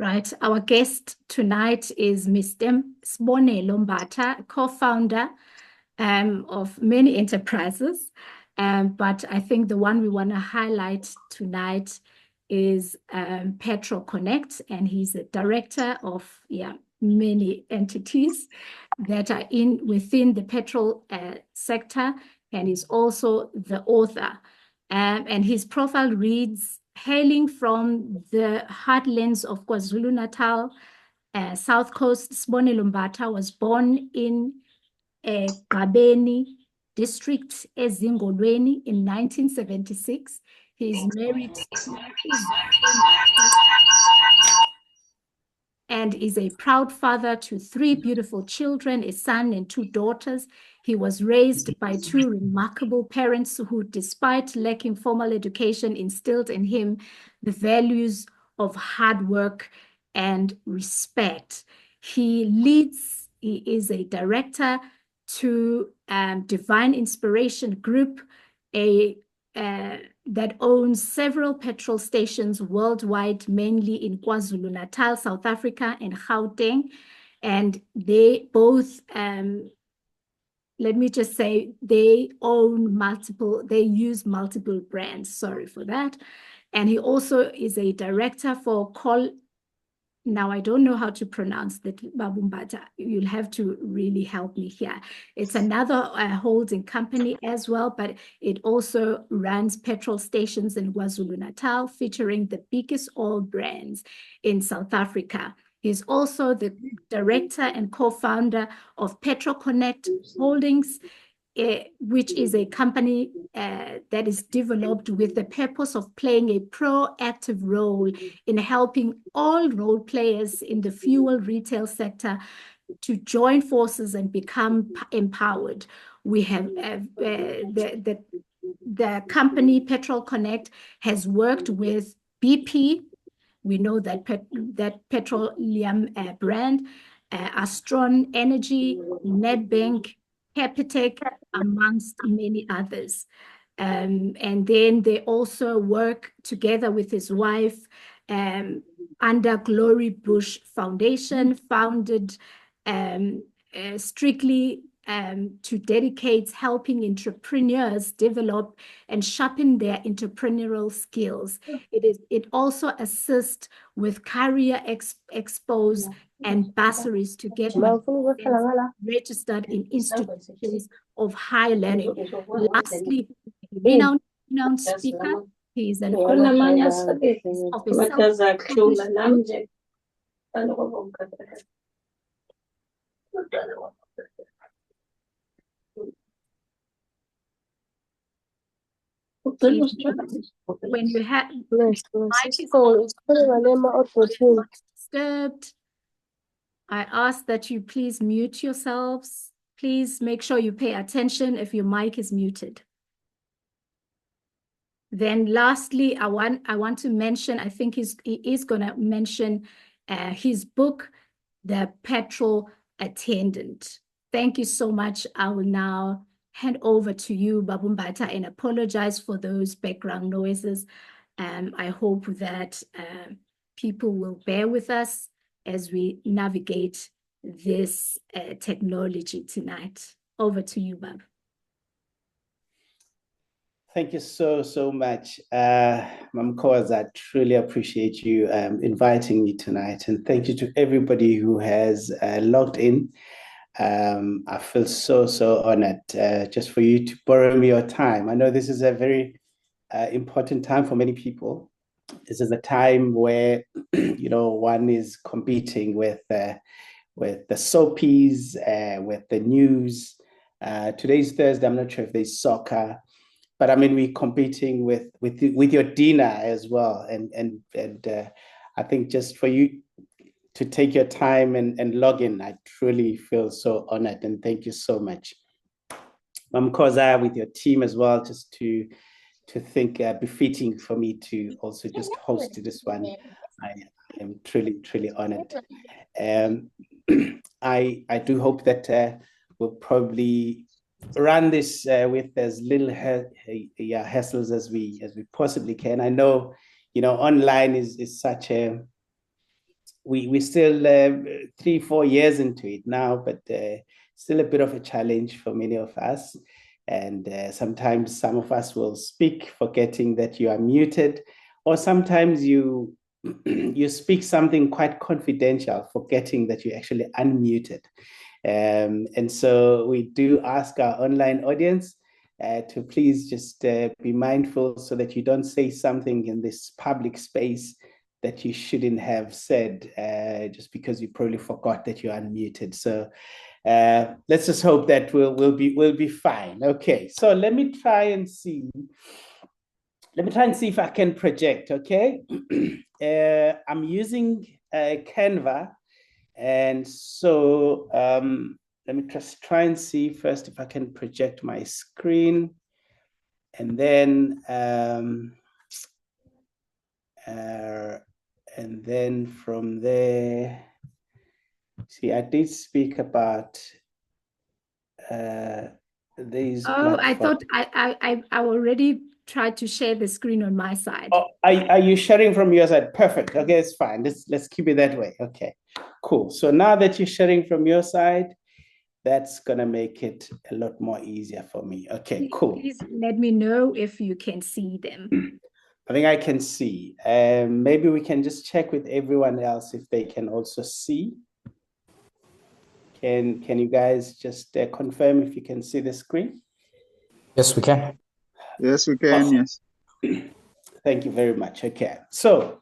Right. Our guest tonight is Mr. Sbonelo Mbatha, co-founder of many enterprises. But I think the one we want to highlight tonight is Petrol Connect, and he's a director of many entities that are within the petrol sector, and is also the author. And his profile reads, hailing from the heartlands of KwaZulu-Natal, South Coast, Sbonelo Mbatha was born in Gabeni district, Ezingolweni, in 1976. He is married and is a proud father to 3 beautiful children, a son and 2 daughters. He was raised by 2 remarkable parents who, despite lacking formal education, instilled in him the values of hard work and respect. He is a director to Divine Inspiration Group, that owns several petrol stations worldwide, mainly in KwaZulu-Natal, South Africa, and Gauteng. And they both, let me just say, they use multiple brands. Sorry for that. And he also is a director for now, I don't know how to pronounce that, Babu Mbatha. You'll have to really help me here. It's another holding company as well, but it also runs petrol stations in KwaZulu-Natal, featuring the biggest oil brands in South Africa. He's also the director and co-founder of Petrol Connect Holdings, which is a company that is developed with the purpose of playing a proactive role in helping all role players in the fuel retail sector to join forces and become empowered. We have the company Petrol Connect has worked with BP. We know that that petroleum brand, Astron Energy, Nedbank, Capitec, amongst many others. And then they also work together with his wife under Glory Bush Foundation, founded strictly to dedicate helping entrepreneurs develop and sharpen their entrepreneurial skills. It also assists with career expose and bursaries to get registered in institutions of higher learning. Lastly, renowned speaker. He is an author of a self-published book. When you have disturbed, I ask that you please mute yourselves. Please make sure you pay attention if your mic is muted. Then lastly, I want to mention, I think he is going to mention his book, The Petrol Attendant. Thank you so much. I will now hand over to you, Babu Mbatha, and apologize for those background noises. I hope that people will bear with us as we navigate this technology tonight. Over to you, Babu. Thank you so much, Mam Khoza. I truly appreciate you inviting me tonight, and thank you to everybody who has logged in. I feel so honored just for you to borrow me your time. I know this is a very important time for many people. This is a time where one is competing with the soapies, with the news. Today's Thursday. I'm not sure if there's soccer, but I mean we're competing with your dinner as well. And I think just for you to take your time and log in, I truly feel so honored, and thank you so much. Mam Khoza, with your team as well, just to think befitting for me to also just host this one. I am truly honored. I do hope that we'll probably run this with as little hassles as we possibly can. I know, online is such a we're still 3-4 years into it now, but still a bit of a challenge for many of us. And sometimes some of us will speak forgetting that you are muted, or sometimes you you speak something quite confidential, forgetting that you're actually unmuted. And so we do ask our online audience to please just be mindful so that you don't say something in this public space that you shouldn't have said just because you probably forgot that you're unmuted. So let's just hope that we'll be fine. Okay, so let me try and see. Let me try and see if I can project. Okay, I'm using Canva, and so let me just try and see first if I can project my screen, and then from there, see, I did speak about these platforms. I thought I already tried to share the screen on my side. Oh, are you sharing from your side? Perfect. Okay, it's fine. Let's keep it that way. Okay, cool. So now that you're sharing from your side, that's gonna make it a lot more easier for me. Okay, cool. Please let me know if you can see them. I think I can see. Maybe we can just check with everyone else if they can also see. Can you guys just confirm if you can see the screen? Yes, we can. Yes, we can. Awesome. Yes. Thank you very much. Okay, so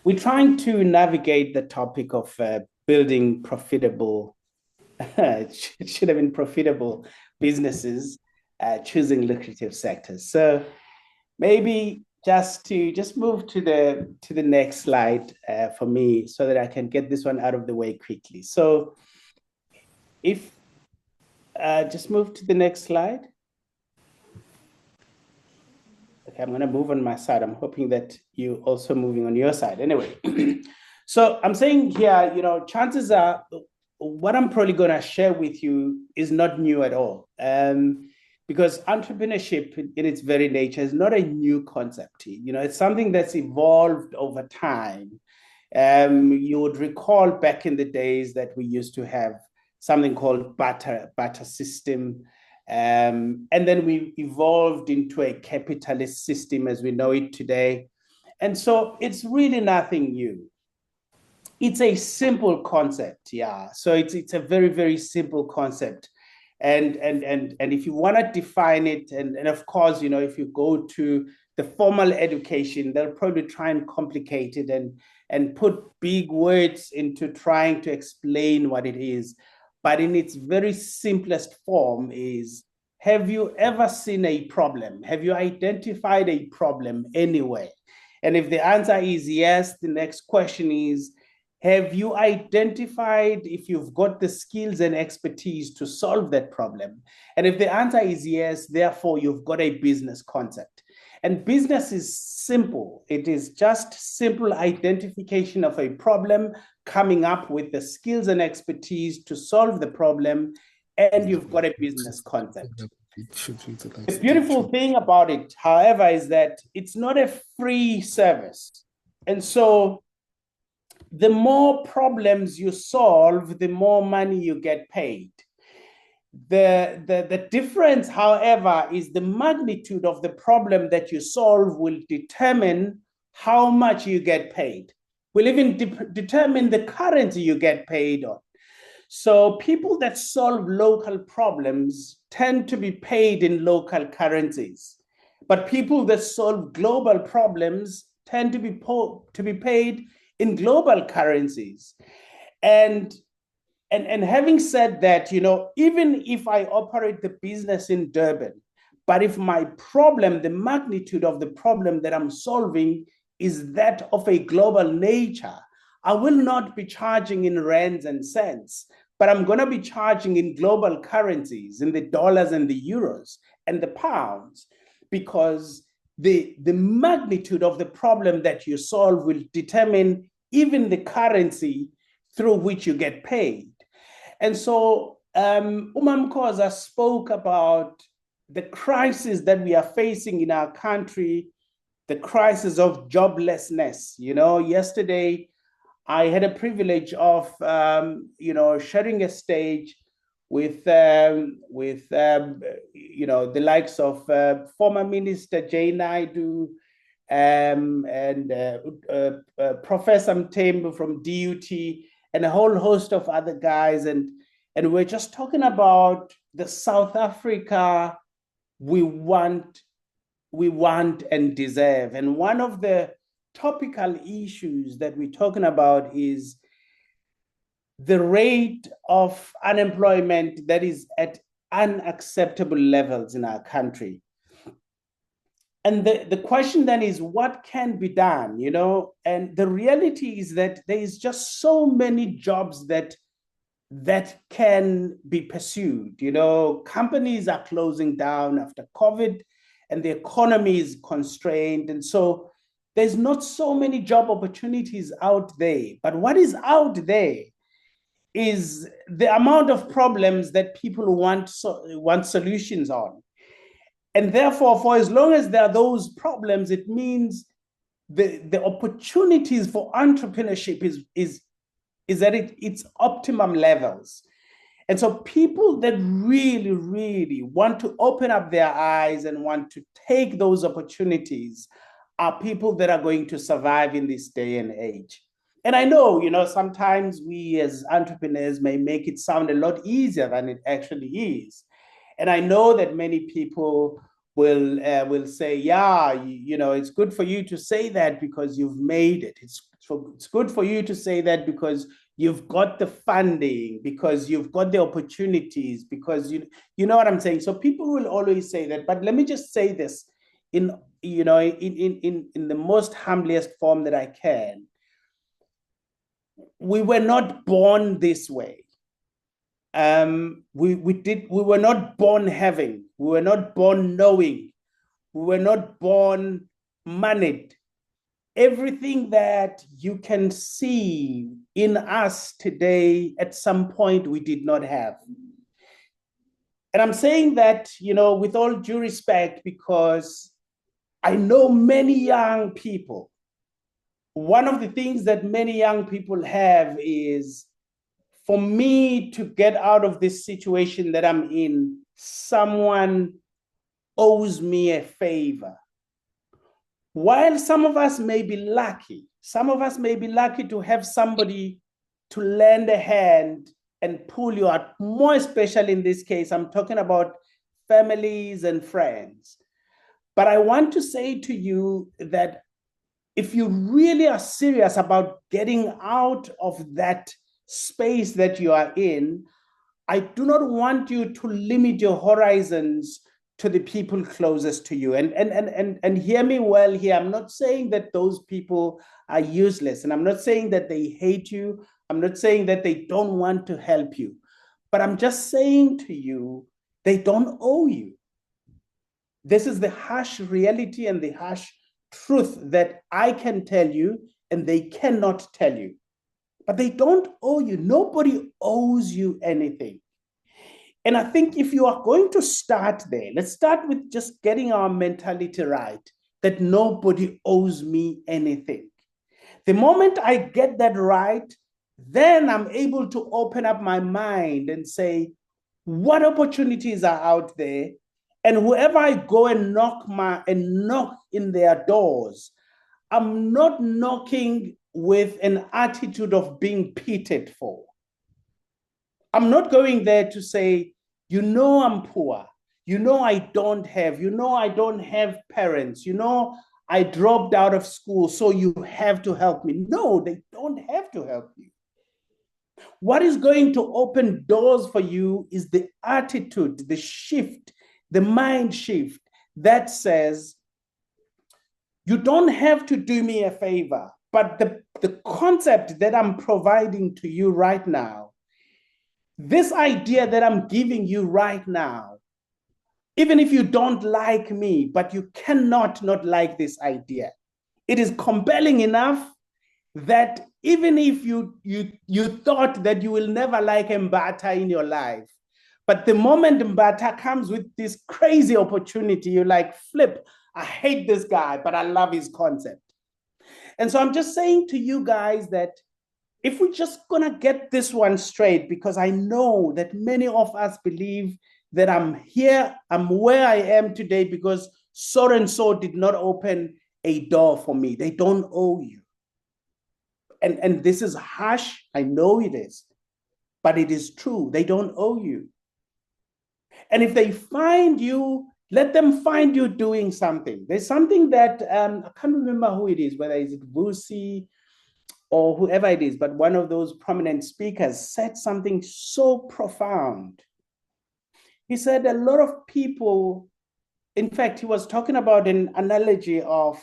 we're trying to navigate the topic of building profitable, it should have been profitable businesses, choosing lucrative sectors. So maybe just move to the next slide for me so that I can get this one out of the way quickly. So if just move to the next slide. Okay, I'm going to move on my side. I'm hoping that you also moving on your side. Anyway, so I'm saying here, chances are what I'm probably going to share with you is not new at all. Because entrepreneurship in its very nature is not a new concept. It's something that's evolved over time. You would recall back in the days that we used to have something called barter system. And then we evolved into a capitalist system as we know it today. And so it's really nothing new. It's a simple concept, yeah. So it's a very, very simple concept. And if you want to define it, and of course, if you go to the formal education, they'll probably try and complicate it and put big words into trying to explain what it is. But in its very simplest form is, have you ever seen a problem? Have you identified a problem anywhere? And if the answer is yes, the next question is, have you identified if you've got the skills and expertise to solve that problem? And if the answer is yes, therefore you've got a business concept. And business is simple. It is just simple identification of a problem, coming up with the skills and expertise to solve the problem, and you've got a business concept. The beautiful thing about it, however, is that it's not a free service. And so the more problems you solve, the more money you get paid. The difference, however, is the magnitude of the problem that you solve will determine how much you get paid, will even determine the currency you get paid on. So people that solve local problems tend to be paid in local currencies, but people that solve global problems tend to be paid in global currencies. And having said that, even if I operate the business in Durban, but if my problem, the magnitude of the problem that I'm solving is that of a global nature, I will not be charging in rands and cents, but I'm going to be charging in global currencies, in the dollars and the euros and the pounds, because the magnitude of the problem that you solve will determine even the currency through which you get paid. And so Mkoza spoke about the crisis that we are facing in our country, the crisis of joblessness. Yesterday I had a privilege of, sharing a stage with the likes of former Minister Jay Naidu, and Professor Mtembu from DUT, and a whole host of other guys. And we're just talking about the South Africa we want and deserve. And one of the topical issues that we're talking about is the rate of unemployment that is at unacceptable levels in our country. And the question then is, what can be done, And the reality is that there is just so many jobs that can be pursued. Companies are closing down after COVID, and the economy is constrained. And so there's not so many job opportunities out there. But what is out there is the amount of problems that people want solutions on. And therefore, for as long as there are those problems, it means the opportunities for entrepreneurship is at its optimum levels. And so people that really, really want to open up their eyes and want to take those opportunities are people that are going to survive in this day and age. And I know, sometimes we as entrepreneurs may make it sound a lot easier than it actually is. And I know that many people will say, yeah, it's good for you to say that because you've made it. It's good for you to say that because you've got the funding, because you've got the opportunities, because you know what I'm saying. So people will always say that. But let me just say this in the most humblest form that I can. We were not born this way. We were not born having, we were not born knowing, we were not born moneyed. Everything that you can see in us today, at some point we did not have. And I'm saying that, with all due respect, because I know many young people. One of the things that many young people have is, for me to get out of this situation that I'm in, someone owes me a favor. While some of us may be lucky to have somebody to lend a hand and pull you out, more especially in this case, I'm talking about families and friends. But I want to say to you that if you really are serious about getting out of that space that you are in, I do not want you to limit your horizons to the people closest to you. And hear me well here. I'm not saying that those people are useless, and I'm not saying that they hate you. I'm not saying that they don't want to help you. But I'm just saying to you, they don't owe you. This is the harsh reality and the harsh truth that I can tell you and they cannot tell you. But they don't owe you. Nobody owes you anything. And I think if you are going to start there, let's start with just getting our mentality right, that nobody owes me anything. The moment I get that right, then I'm able to open up my mind and say, what opportunities are out there? And whoever I go and knock in their doors, I'm not knocking with an attitude of being pitied for. I'm not going there to say, I'm poor. I don't have. I don't have parents. I dropped out of school, so you have to help me. No, they don't have to help you. What is going to open doors for you is the attitude, the shift, the mind shift that says, you don't have to do me a favor, but the concept that I'm providing to you right now, this idea that I'm giving you right now, even if you don't like me, but you cannot not like this idea, it is compelling enough that even if you thought that you will never like Mbatha in your life, but the moment Mbatha comes with this crazy opportunity, you're like, flip, I hate this guy, but I love his concept. And so I'm just saying to you guys that if we're just gonna get this one straight, because I know that many of us believe that I'm here, I'm where I am today because so and so did not open a door for me. They don't owe you. And this is harsh, I know it is, but it is true. They don't owe you. And if they find you, let them find you doing something. There's something that I can't remember who it is, whether it's Vusi or whoever it is, but one of those prominent speakers said something so profound. He said a lot of people, in fact, he was talking about an analogy of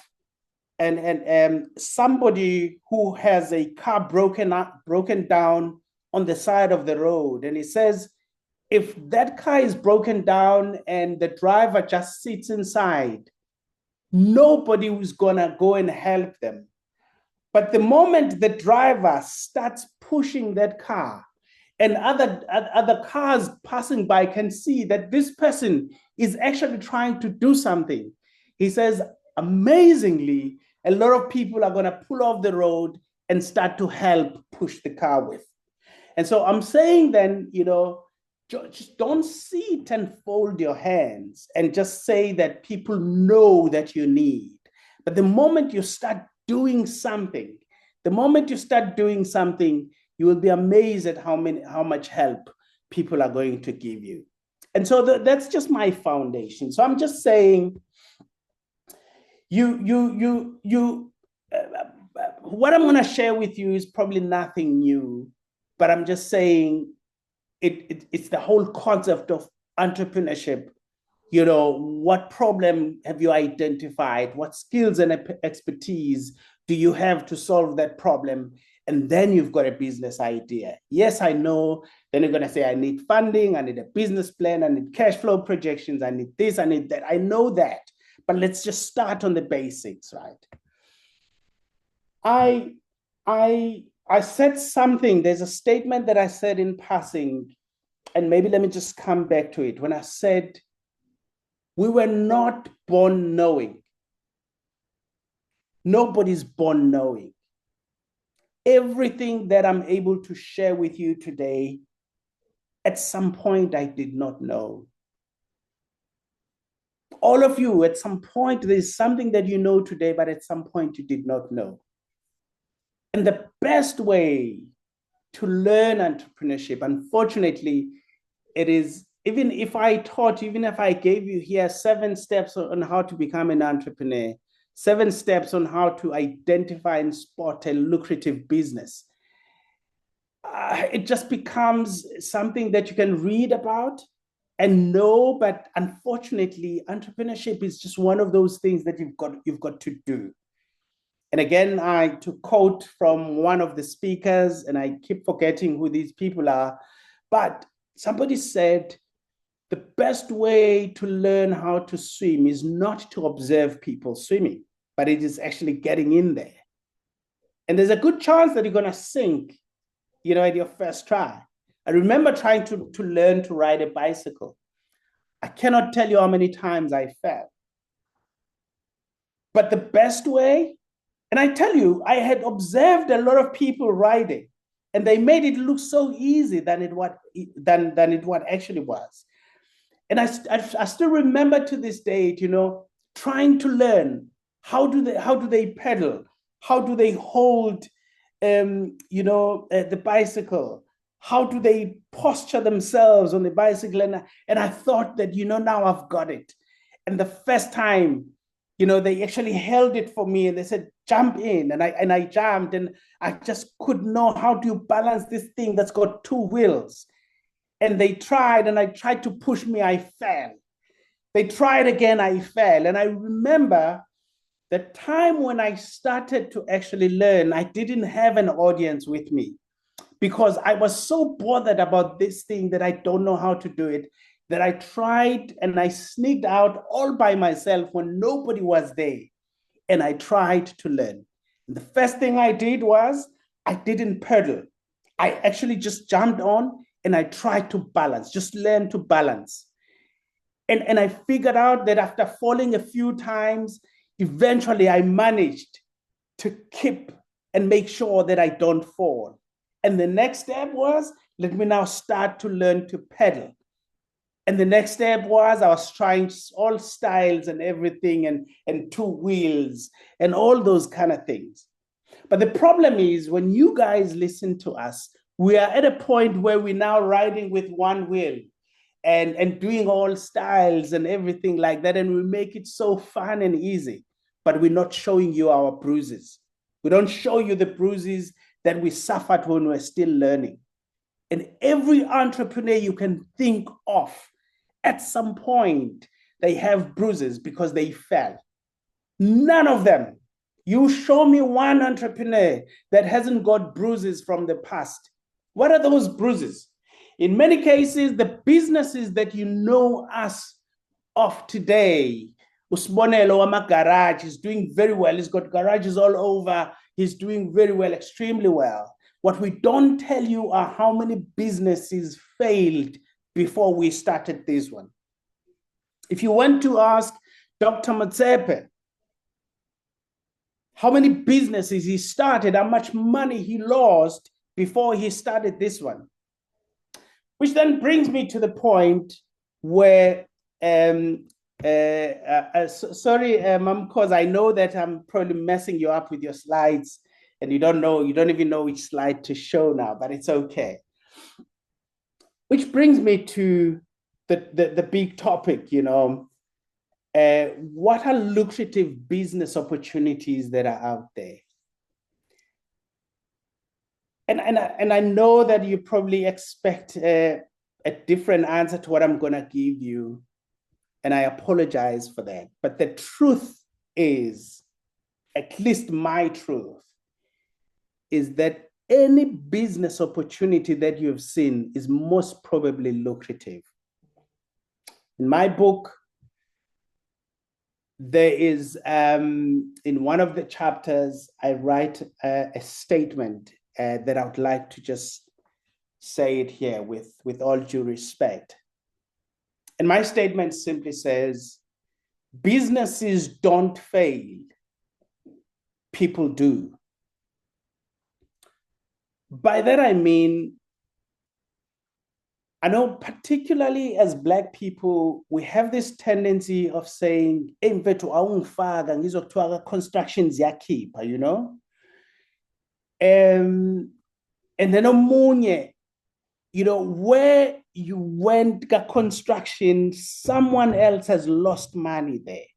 somebody who has a car broken down on the side of the road. And he says, if that car is broken down and the driver just sits inside, nobody is gonna go and help them. But the moment the driver starts pushing that car, and other cars passing by can see that this person is actually trying to do something, he says, amazingly, a lot of people are going to pull off the road and start to help push the car with. And so I'm saying then, just don't sit and fold your hands and just say that people know that you need. But the moment you start doing something, you will be amazed at how much help people are going to give you. And so that's just my foundation. So I'm just saying, what I'm going to share with you is probably nothing new, but I'm just saying it's the whole concept of entrepreneurship. What problem have you identified? What skills and expertise do you have to solve that problem? And then you've got a business idea. Yes, I know. Then you're going to say, I need funding, I need a business plan, I need cash flow projections, I need this, I need that. I know that. But let's just start on the basics, right? I said something, there's a statement that I said in passing, and maybe let me just come back to it. When I said, we were not born knowing. Nobody's born knowing. Everything that I'm able to share with you today, at some point I did not know. All of you, at some point, there's something that you know today, but at some point you did not know. And the best way to learn entrepreneurship, unfortunately, it is, even if I gave you here 7 steps on how to become an entrepreneur, 7 steps on how to identify and spot a lucrative business, it just becomes something that you can read about and know, but unfortunately, entrepreneurship is just one of those things that you've got to do. And again, I took quote from one of the speakers, and I keep forgetting who these people are, but somebody said, the best way to learn how to swim is not to observe people swimming, but it is actually getting in there. And there's a good chance that you're going to sink, at your first try. I remember trying to learn to ride a bicycle. I cannot tell you how many times I fell. But the best way, and I tell you, I had observed a lot of people riding, and they made it look so easy than it what actually was. And I still remember to this day, trying to learn how do they pedal, how do they hold, the bicycle, how do they posture themselves on the bicycle, and I thought that now I've got it. And the first time, they actually held it for me and they said, jump in, and I jumped, and I just couldn't know how do you balance this thing that's got 2 wheels. And they tried, and I tried to push me, I fell. They tried again, I fell. And I remember the time when I started to actually learn, I didn't have an audience with me because I was so bothered about this thing that I don't know how to do it, that I tried and I sneaked out all by myself when nobody was there. And I tried to learn. And the first thing I did was I didn't pedal. I actually just jumped on and I tried to balance, just learn to balance. And I figured out that after falling a few times, eventually I managed to keep and make sure that I don't fall. And the next step was, let me now start to learn to pedal. And the next step was, I was trying all styles and everything, and two wheels and all those kind of things. But the problem is, when you guys listen to us, we are at a point where we're now riding with one wheel and doing all styles and everything like that. And we make it so fun and easy, but we're not showing you our bruises. We don't show you the bruises that we suffered when we're still learning. And every entrepreneur you can think of, at some point, they have bruises because they fell. None of them. You show me one entrepreneur that hasn't got bruises from the past. What are those bruises? In many cases, the businesses that you know us of today, Sbonelo Mbatha is doing very well. He's got garages all over. He's doing very well, extremely well. What we don't tell you are how many businesses failed before we started this one. If you went to ask Dr. Motsepe how many businesses he started, how much money he lost before he started this one, which then brings me to the point where, sorry, because I know that I'm probably messing you up with your slides, and you don't even know which slide to show now, but it's okay. Which brings me to the big topic, what are lucrative business opportunities that are out there? And I know that you probably expect a different answer to what I'm going to give you, and I apologize for that. But the truth is, at least my truth, is that any business opportunity that you've seen is most probably lucrative. In my book, there is, in one of the chapters, I write a statement that I would like to just say it here with all due respect. And my statement simply says, businesses don't fail, people do. By that I mean, I know particularly as Black people, we have this tendency of saying, constructions yakhipha, and then omunye, where you went to construction, someone else has lost money there.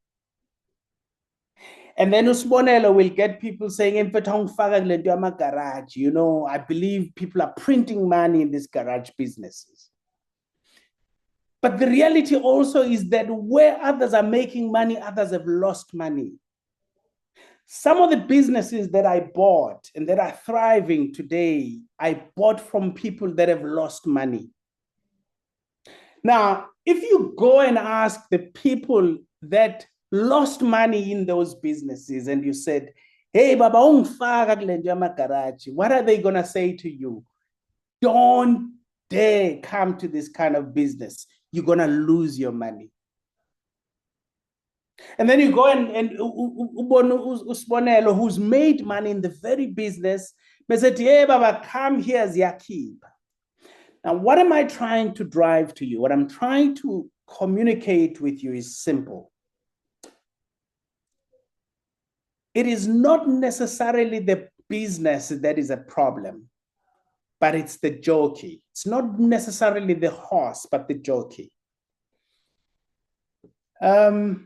And then Sbonelo will get people saying, garage. I believe people are printing money in these garage businesses. But the reality also is that where others are making money, others have lost money. Some of the businesses that I bought and that are thriving today, I bought from people that have lost money. Now, if you go and ask the people that lost money in those businesses and you said, hey, Baba, what are they going to say to you? Don't dare come to this kind of business. You're going to lose your money. And then you go and Sbonelo, who's made money in the very business, they said, hey, Baba, come here as Yakib. Now, what am I trying to drive to you? What I'm trying to communicate with you is simple. It is not necessarily the business that is a problem, but it's the jockey. It's not necessarily the horse, but the jockey. Have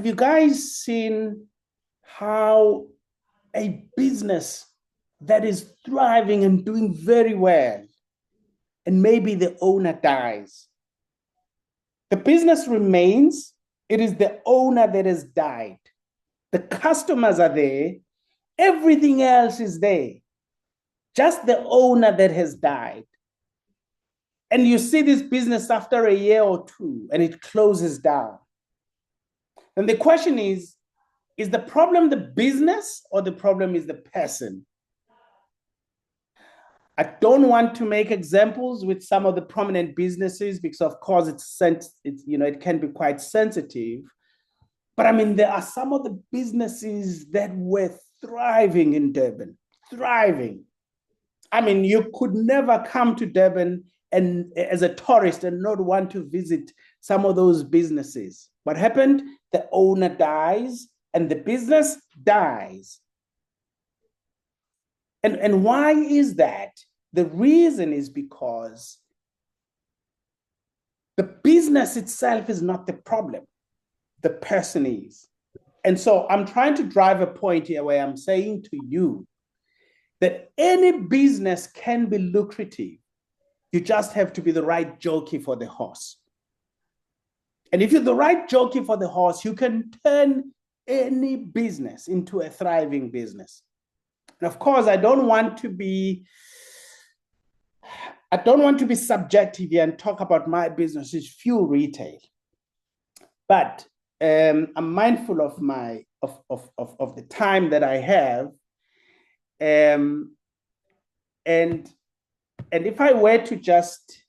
you guys seen how a business that is thriving and doing very well, and maybe the owner dies? The business remains, it is the owner that has died. The customers are there, everything else is there, just the owner that has died. And you see this business after a year or two, and it closes down. And the question is the problem the business or the problem is the person? I don't want to make examples with some of the prominent businesses because, of course, it can be quite sensitive. But I mean, there are some of the businesses that were thriving in Durban, thriving. I mean, you could never come to Durban and as a tourist and not want to visit some of those businesses. What happened? The owner dies and the business dies. And why is that? The reason is because the business itself is not the problem. The person is. And so I'm trying to drive a point here where I'm saying to you that any business can be lucrative. You just have to be the right jockey for the horse. And if you're the right jockey for the horse, you can turn any business into a thriving business. And of course, I don't want to be subjective here and talk about my business. It's fuel retail. But I'm mindful of the time that I have. And if I were to just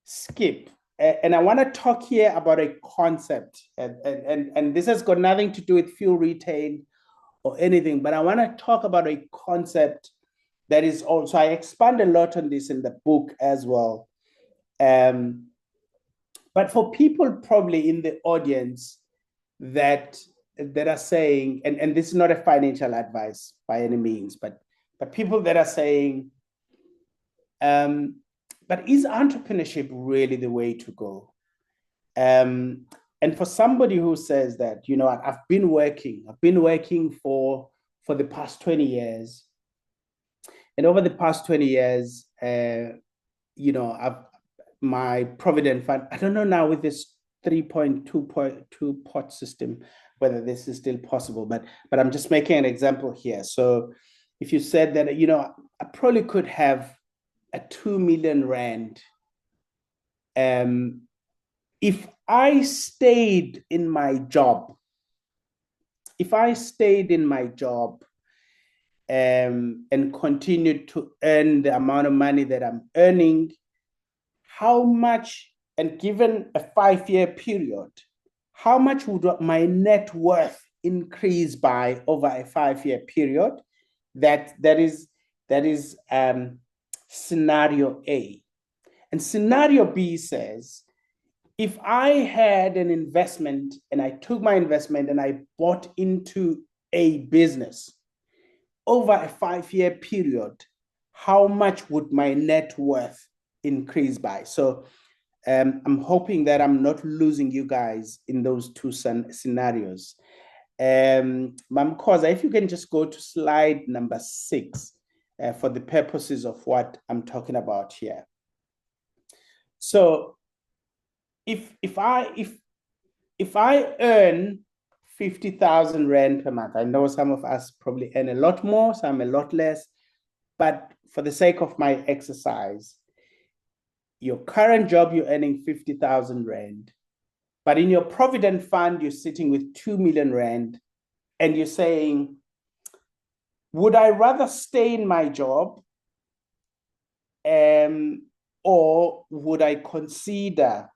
skip, and I want to talk here about a concept, and this has got nothing to do with fuel retail or anything, but I want to talk about a concept that is also, I expand a lot on this in the book as well. But for people probably in the audience that are saying, and this is not a financial advice by any means, but people that are saying, but is entrepreneurship really the way to go? And for somebody who says that, you know, I've been working for the past 20 years. And over the past 20 years, you know, my Provident Fund, I don't know now with this 3.2 pot system, whether this is still possible, but I'm just making an example here. So if you said that, you know, I probably could have a 2 million rand, if I stayed in my job, and continued to earn the amount of money that I'm earning, how much, and given a 5-year period, how much would my net worth increase by over a 5-year period? That is scenario A. And scenario B says, if I had an investment and I took my investment and I bought into a business over a 5-year period, how much would my net worth increase by? So I'm hoping that I'm not losing you guys in those two scenarios. Mamkoza, if you can just go to slide number 6 for the purposes of what I'm talking about here. So if I earn 50,000 rand per month, I know some of us probably earn a lot more, some a lot less, but for the sake of my exercise, your current job, you're earning 50,000 rand, but in your Provident Fund, you're sitting with 2 million rand, and you're saying, would I rather stay in my job, or would I consider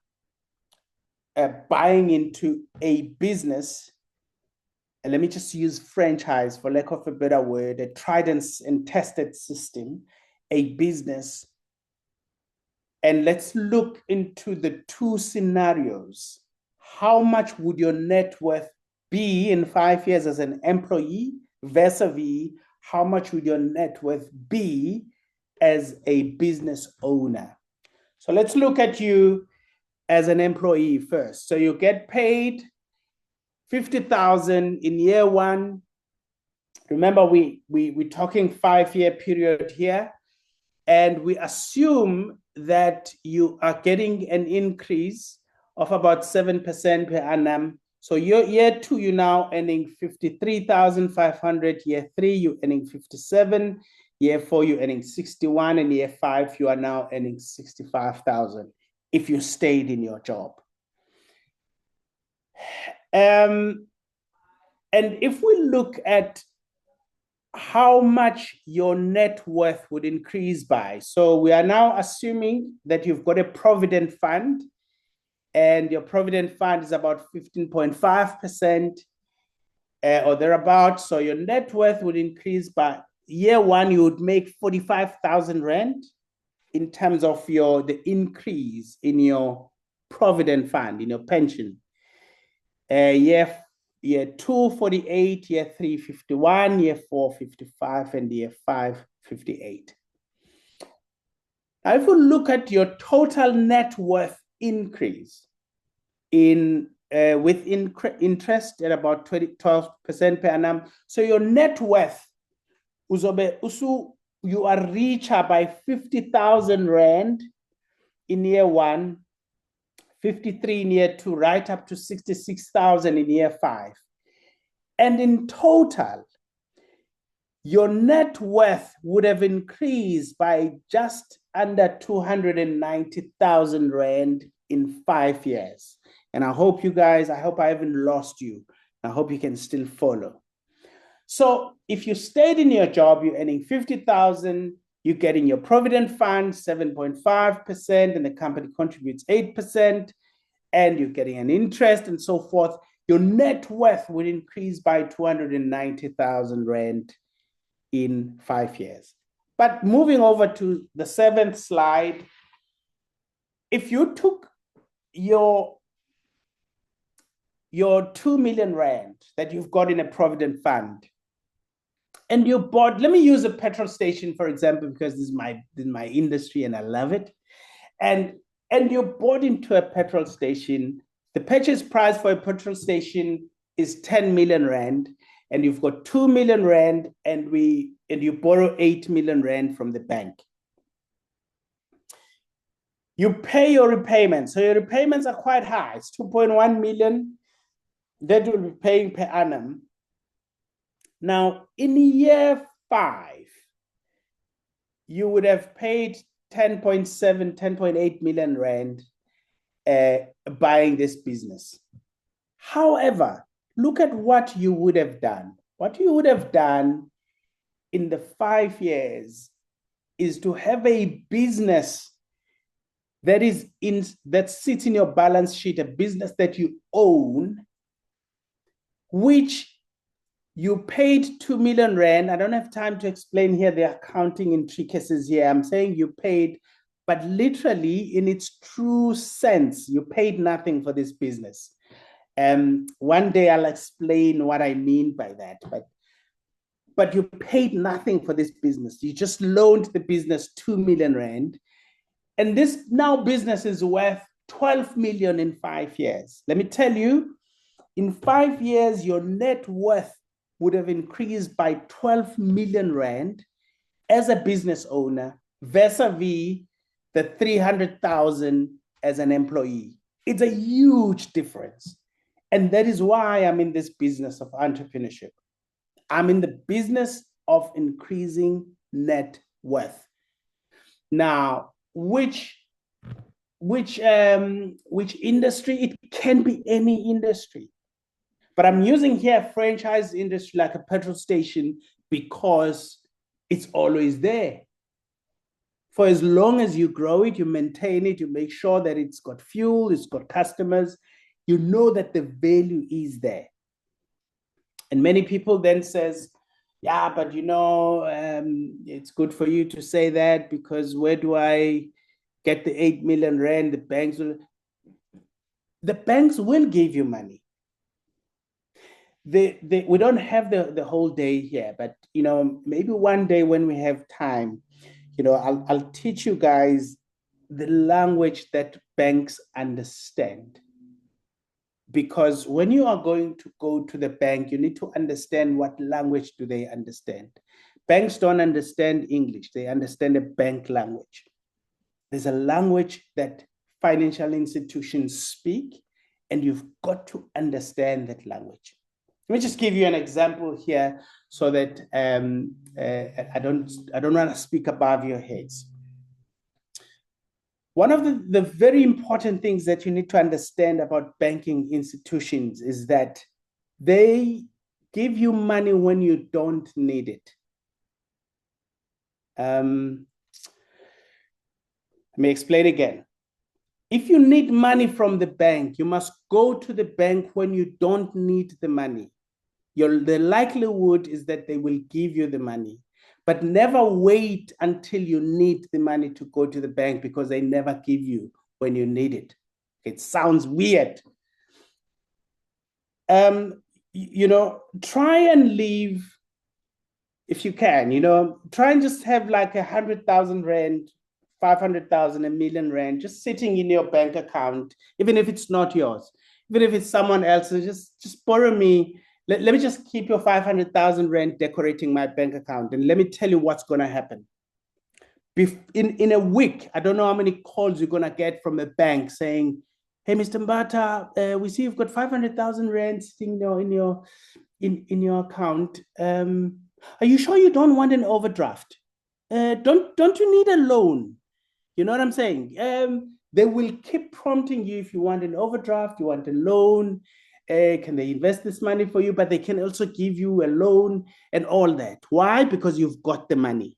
buying into a business? And let me just use franchise for lack of a better word, a tried and tested system, a business. And let's look into the two scenarios. How much would your net worth be in 5 years as an employee vis-a-vis how much would your net worth be as a business owner? So let's look at you as an employee first. So you get paid 50,000 in year 1. Remember, we're talking 5-year period here, and we assume that you are getting an increase of about 7% per annum. So year 2, you're now earning 53,500. Year 3, you're earning 57. Year 4, you're earning 61. And year 5, you are now earning 65,000 if you stayed in your job. And if we look at how much your net worth would increase by, so we are now assuming that you've got a Provident Fund, and your Provident Fund is about 15.5%. or thereabouts. So your net worth would increase by year one, you would make 45,000 rand in terms of the increase in your provident fund, in your pension. Year two, 48, year three, 51, year four, 55, and year five, 58. Now, if you look at your total net worth increase with interest at about 12% per annum, so your net worth, you are richer by 50,000 rand in year one, 53 in year two, right up to 66,000 in year five. And in total, your net worth would have increased by just under 290,000 rand in 5 years. And I hope I haven't lost you. I hope you can still follow. So if you stayed in your job, you're earning 50,000, you get in your provident fund 7.5%, and the company contributes 8%, and you're getting an interest and so forth, your net worth will increase by 290,000 rand in 5 years. But moving over to the 7th slide, if you took your 2 million rand that you've got in a provident fund, and you bought, let me use a petrol station, for example, because this is my industry and I love it. And you bought into a petrol station, the purchase price for a petrol station is 10 million rand, and you've got 2 million rand, and you borrow 8 million rand from the bank. You pay your repayments. So your repayments are quite high. It's 2.1 million that you'll be paying per annum. Now, in year 5, you would have paid 10.7, 10.8 million rand buying this business. However, look at what you would have done. What you would have done in the 5 years is to have a business that sits in your balance sheet, a business that you own, which you paid 2 million rand. I don't have time to explain here the accounting intricacies here. I'm saying you paid, but literally in its true sense, you paid nothing for this business. One day I'll explain what I mean by that, but you paid nothing for this business. You just loaned the business 2 million rand. And this now business is worth 12 million in 5 years. Let me tell you, in 5 years, your net worth would have increased by 12 million rand as a business owner vis-a-vis the 300,000 as an employee. It's a huge difference. And that is why I'm in this business of entrepreneurship. I'm in the business of increasing net worth. Now, which industry? It can be any industry. But I'm using here a franchise industry like a petrol station because it's always there. For as long as you grow it, you maintain it, you make sure that it's got fuel, it's got customers, you know that the value is there. And many people then says, yeah, but it's good for you to say that because where do I get the 8 million rand? The banks will give you money. We don't have the whole day here, but maybe one day when we have time, I'll teach you guys the language that banks understand. Because when you are going to go to the bank, you need to understand what language do they understand. Banks don't understand English, they understand a bank language. There's a language that financial institutions speak, and you've got to understand that language. Let me just give you an example here so that I don't want to speak above your heads. One of the very important things that you need to understand about banking institutions is that they give you money when you don't need it. Let me explain again. If you need money from the bank, you must go to the bank when you don't need the money. the likelihood is that they will give you the money. But never wait until you need the money to go to the bank, because they never give you when you need it. It sounds weird. Try and leave, if you can, try and just have like 100,000 rand, 500,000, 1,000,000 rand, just sitting in your bank account, even if it's not yours, even if it's someone else's, just borrow me. Let me just keep your 500,000 rand decorating my bank account. And let me tell you what's going to happen. In a week, I don't know how many calls you're going to get from a bank saying, hey, Mr. Mbatha, we see you've got 500,000 rand sitting in your account. Are you sure you don't want an overdraft? Don't you need a loan? You know what I'm saying? They will keep prompting you if you want an overdraft, you want a loan. Can they invest this money for you? But they can also give you a loan and all that. Why? Because you've got the money.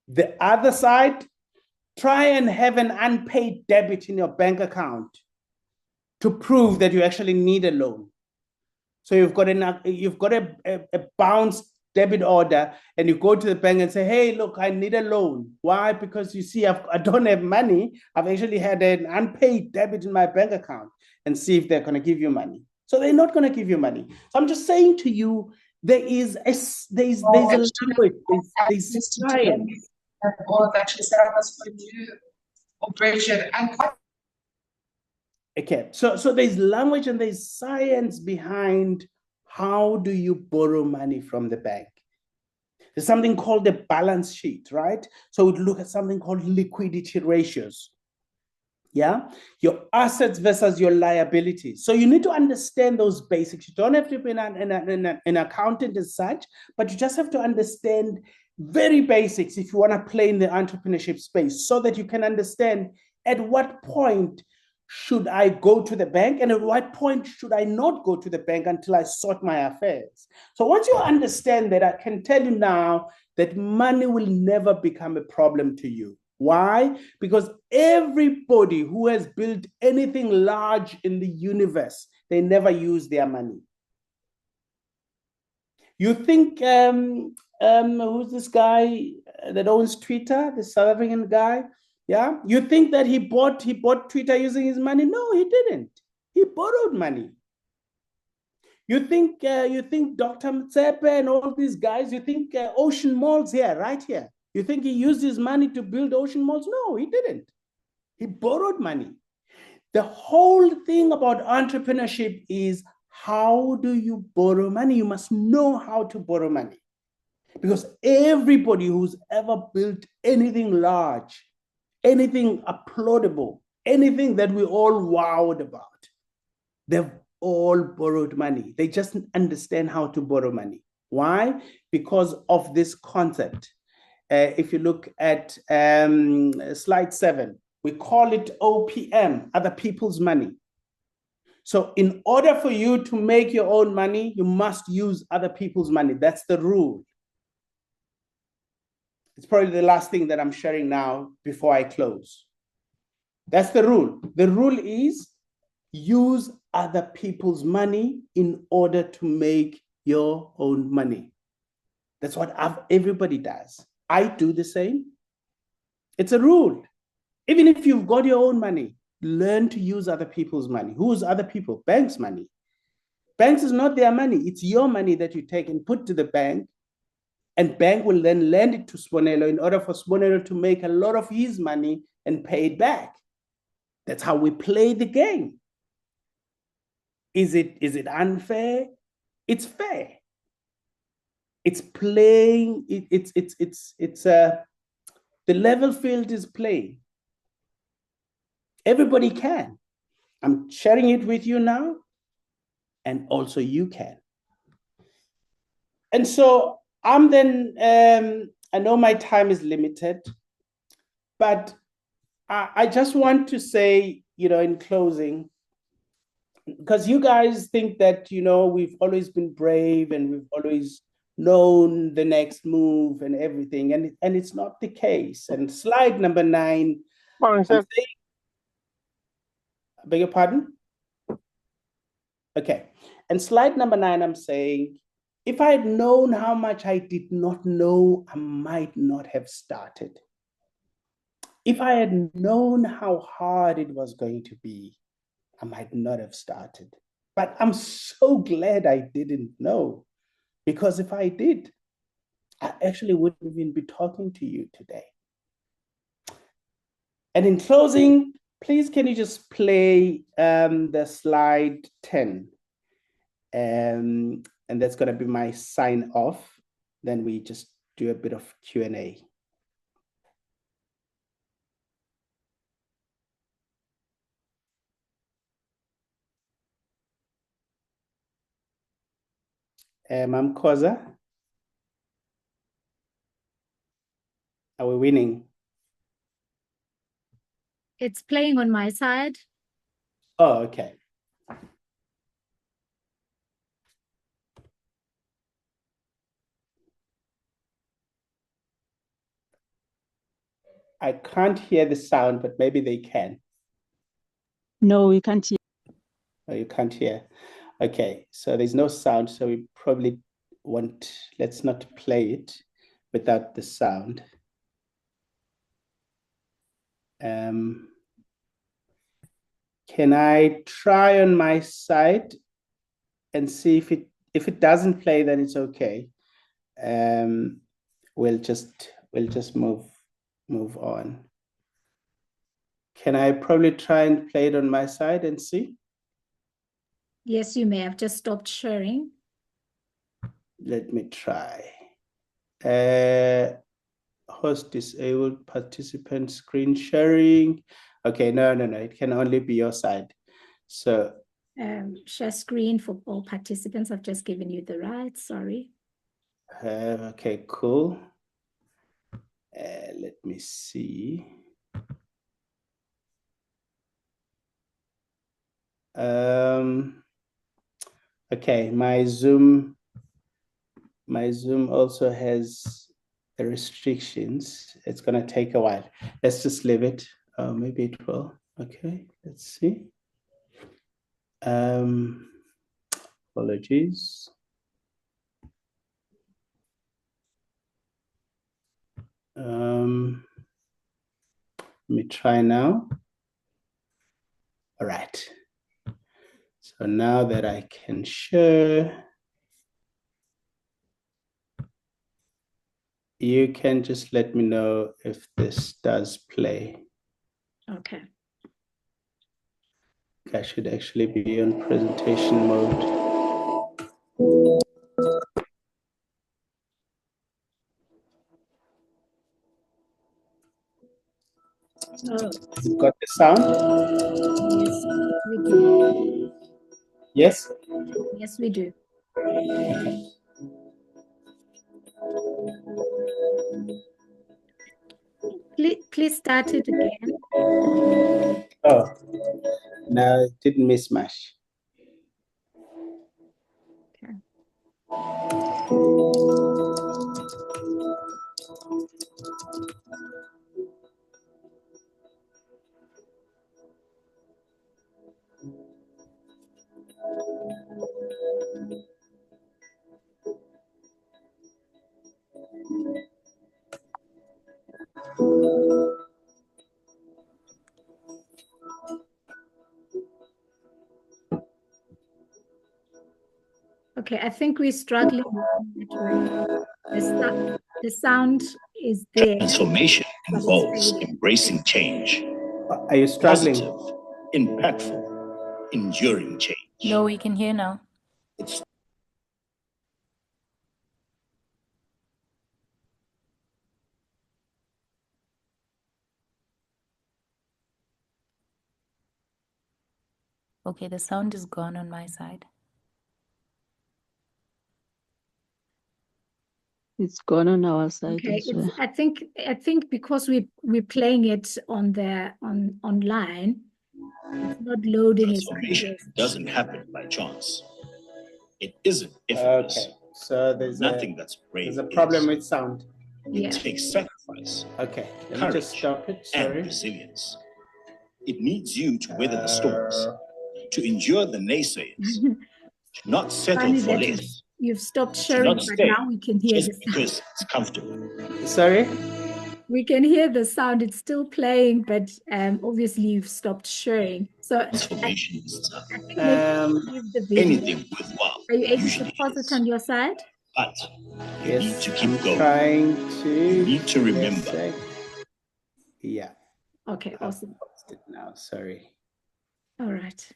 The other side, try and have an unpaid debit in your bank account to prove that you actually need a loan. So you've got a bounced debit order, and you go to the bank and say, hey, look, I need a loan. Why? Because you see, I don't have money. I've actually had an unpaid debit in my bank account, and see if they're going to give you money. So they're not going to give you money. So I'm just saying to you, there's a language, there's science. All of actually set up as for new operation and okay, so there's language and there's science behind how do you borrow money from the bank. There's something called the balance sheet, right? So we look at something called liquidity ratios. Yeah, your assets versus your liabilities. So you need to understand those basics. You don't have to be an accountant as such, but you just have to understand very basics if you want to play in the entrepreneurship space, so that you can understand at what point should I go to the bank and at what point should I not go to the bank until I sort my affairs. So once you understand that, I can tell you now that money will never become a problem to you. Why? Because everybody who has built anything large in the universe, they never use their money. You think, who's this guy that owns Twitter, the South African guy? Yeah, you think that he bought Twitter using his money? No, he didn't. He borrowed money. You think Dr. Mtsepe and all these guys, you think Ocean Malls here, right here, you think he used his money to build Ocean Malls? No, he didn't. He borrowed money. The whole thing about entrepreneurship is, how do you borrow money? You must know how to borrow money. Because everybody who's ever built anything large, anything applaudable, anything that we all wowed about, they've all borrowed money. They just understand how to borrow money. Why? Because of this concept. If you look at slide 7, we call it OPM, other people's money. So in order for you to make your own money, you must use other people's money. That's the rule. It's probably the last thing that I'm sharing now before I close. That's the rule. The rule is use other people's money in order to make your own money. That's what everybody does. I do the same. It's a rule. Even if you've got your own money, learn to use other people's money. Who's other people? Banks' money. Banks is not their money. It's your money that you take and put to the bank, and bank will then lend it to Sbonelo in order for Sbonelo to make a lot of his money and pay it back. That's how we play the game. Is it unfair? It's fair. It's playing. The level field is playing. Everybody can. I'm sharing it with you now, and also you can. And so I'm then, I know my time is limited, but I just want to say, in closing, because you guys think that, we've always been brave and we've always known the next move and everything, and it's not the case. And slide number 9, I beg your pardon? Okay. And slide number 9, I'm saying, if I had known how much I did not know, I might not have started. If I had known how hard it was going to be, I might not have started. But I'm so glad I didn't know, because if I did, I actually wouldn't even be talking to you today. And in closing, please, can you just play the slide 10? And that's going to be my sign off. Then we just do a bit of Q&A. Koza, are we winning? It's playing on my side. Oh, okay. I can't hear the sound, but maybe they can. No, we can't hear. Oh, you can't hear. Okay, so there's no sound, so we probably won't, let's not play it without the sound. Can I try on my side and see if it doesn't play, then it's okay. We'll just move on. Can I probably try and play it on my side and see? Yes, you may have just stopped sharing. Let me try. Host disabled participant screen sharing. Okay, no, it can only be your side. So Share screen for all participants. I've just given you the right, sorry. okay, cool. Let me see. Okay, my Zoom also has the restrictions. It's gonna take a while. Let's just leave it. Maybe it will. Okay, let's see. Apologies. Let me try now. All right. So now that I can share, you can just let me know if this does play. Okay. I should actually be on presentation mode. Oh, You got the sound? yes, we do. Yes? Yes, we do. Please start it again. Oh, no, it didn't miss much. Okay. Okay, I think we're struggling with the network. The sound is there. Transformation but it's involves fading. embracing change. Are you struggling? Positive, impactful, enduring change. No, we can hear now. It's Okay, the sound is gone on my side. It's gone on our side Okay, as well. I think because we're playing it on online, it's not loading as transformation quickly. doesn't happen by chance. It isn't effortless. Okay, so Nothing that's brave there's a problem is. with sound. It Yeah. takes sacrifice, Okay, let me courage, just stop it. and Sorry. resilience. It needs you to weather the storms, to endure the naysayers, to not settle Funny for that less, you've stopped to sharing, not but stay now we can hear just the sound. because it's comfortable. Sorry? We can hear the sound. It's still playing, but obviously you've stopped sharing. So Transformation is tough. I think maybe Um, leave the video. Anything worthwhile Are you able to usually pause it is. on your side? But you need yes, to I'm keep going. trying to. You need to Give me a remember. sec. Yeah, Okay, I've awesome. paused it now. Sorry. All right.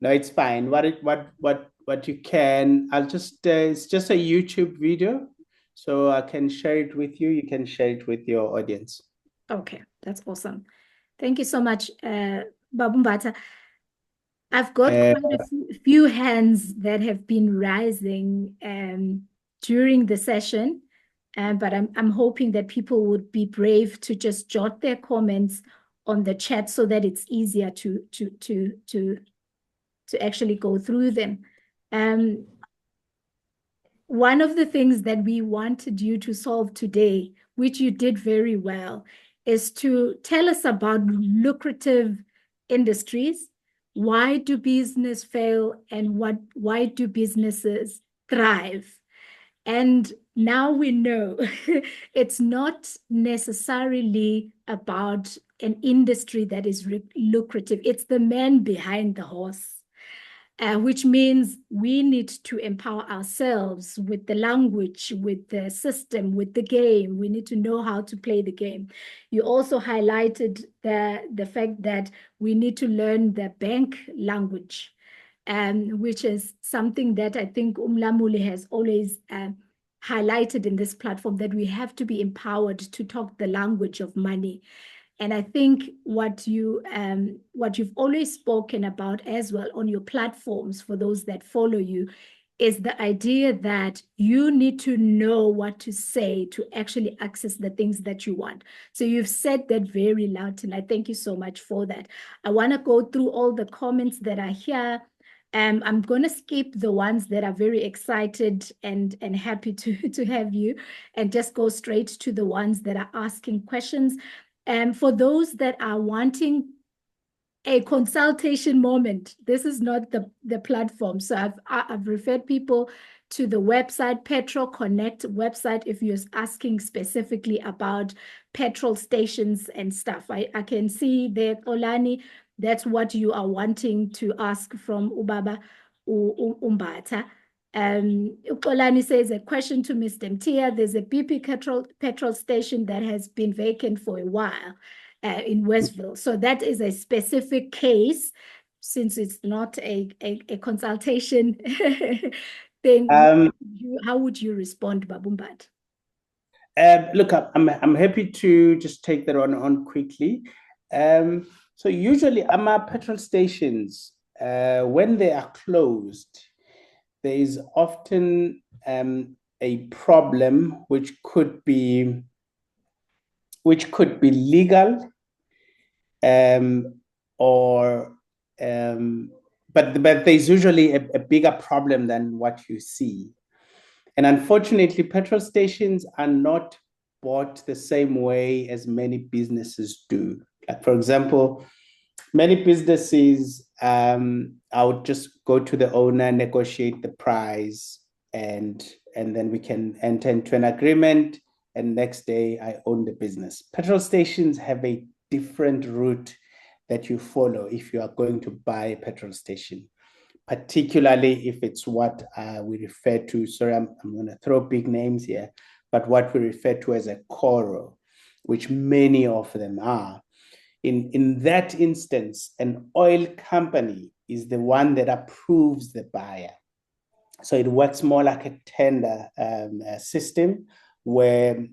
No, it's fine. What you can, I'll just it's just a YouTube video, so I can share it with you. You can share it with your audience. Okay, that's awesome. Thank you so much, Babu Mbatha. I've got quite a few hands that have been rising during the session, but I'm hoping that people would be brave to just jot their comments on the chat so that it's easier to actually go through them. One of the things that we wanted you to solve today, which you did very well, is to tell us about lucrative industries. Why do business fail and why do businesses thrive? And now we know it's not necessarily about an industry that is lucrative. It's the man behind the horse. Which means we need to empower ourselves with the language, with the system, with the game. We need to know how to play the game. You also highlighted the fact that we need to learn the bank language, which is something that I think Umlamuli has always highlighted in this platform, that we have to be empowered to talk the language of money. And I think what you've always spoken about as well on your platforms for those that follow you is the idea that you need to know what to say to actually access the things that you want. So you've said that very loud, and I thank you so much for that. I want to go through all the comments that are here. I'm going to skip the ones that are very excited and happy to have you, and just go straight to the ones that are asking questions. And for those that are wanting a consultation moment, this is not the platform. So I've referred people to the website, Petrol Connect website, if you're asking specifically about petrol stations and stuff. I can see there, Olani, that's what you are wanting to ask from Ubaba Mbatha. Ukolani says, a question to Mr. Mtia. There's a BP petrol station that has been vacant for a while in Westville. So that is a specific case, since it's not a consultation thing. How would you respond, Babu Mbatha? Look, I'm happy to just take that on quickly. So usually our petrol stations, when they are closed, there is often a problem which could be legal, but there's usually a bigger problem than what you see. And unfortunately, petrol stations are not bought the same way as many businesses do. Like, for example, many businesses, I would just go to the owner, negotiate the price, and then we can enter into an agreement, and next day I own the business. Petrol stations have a different route that you follow if you are going to buy a petrol station, particularly if it's what we refer to, sorry, I'm going to throw big names here, but what we refer to as a Coro, which many of them are. In that instance, an oil company is the one that approves the buyer. So it works more like a tender system where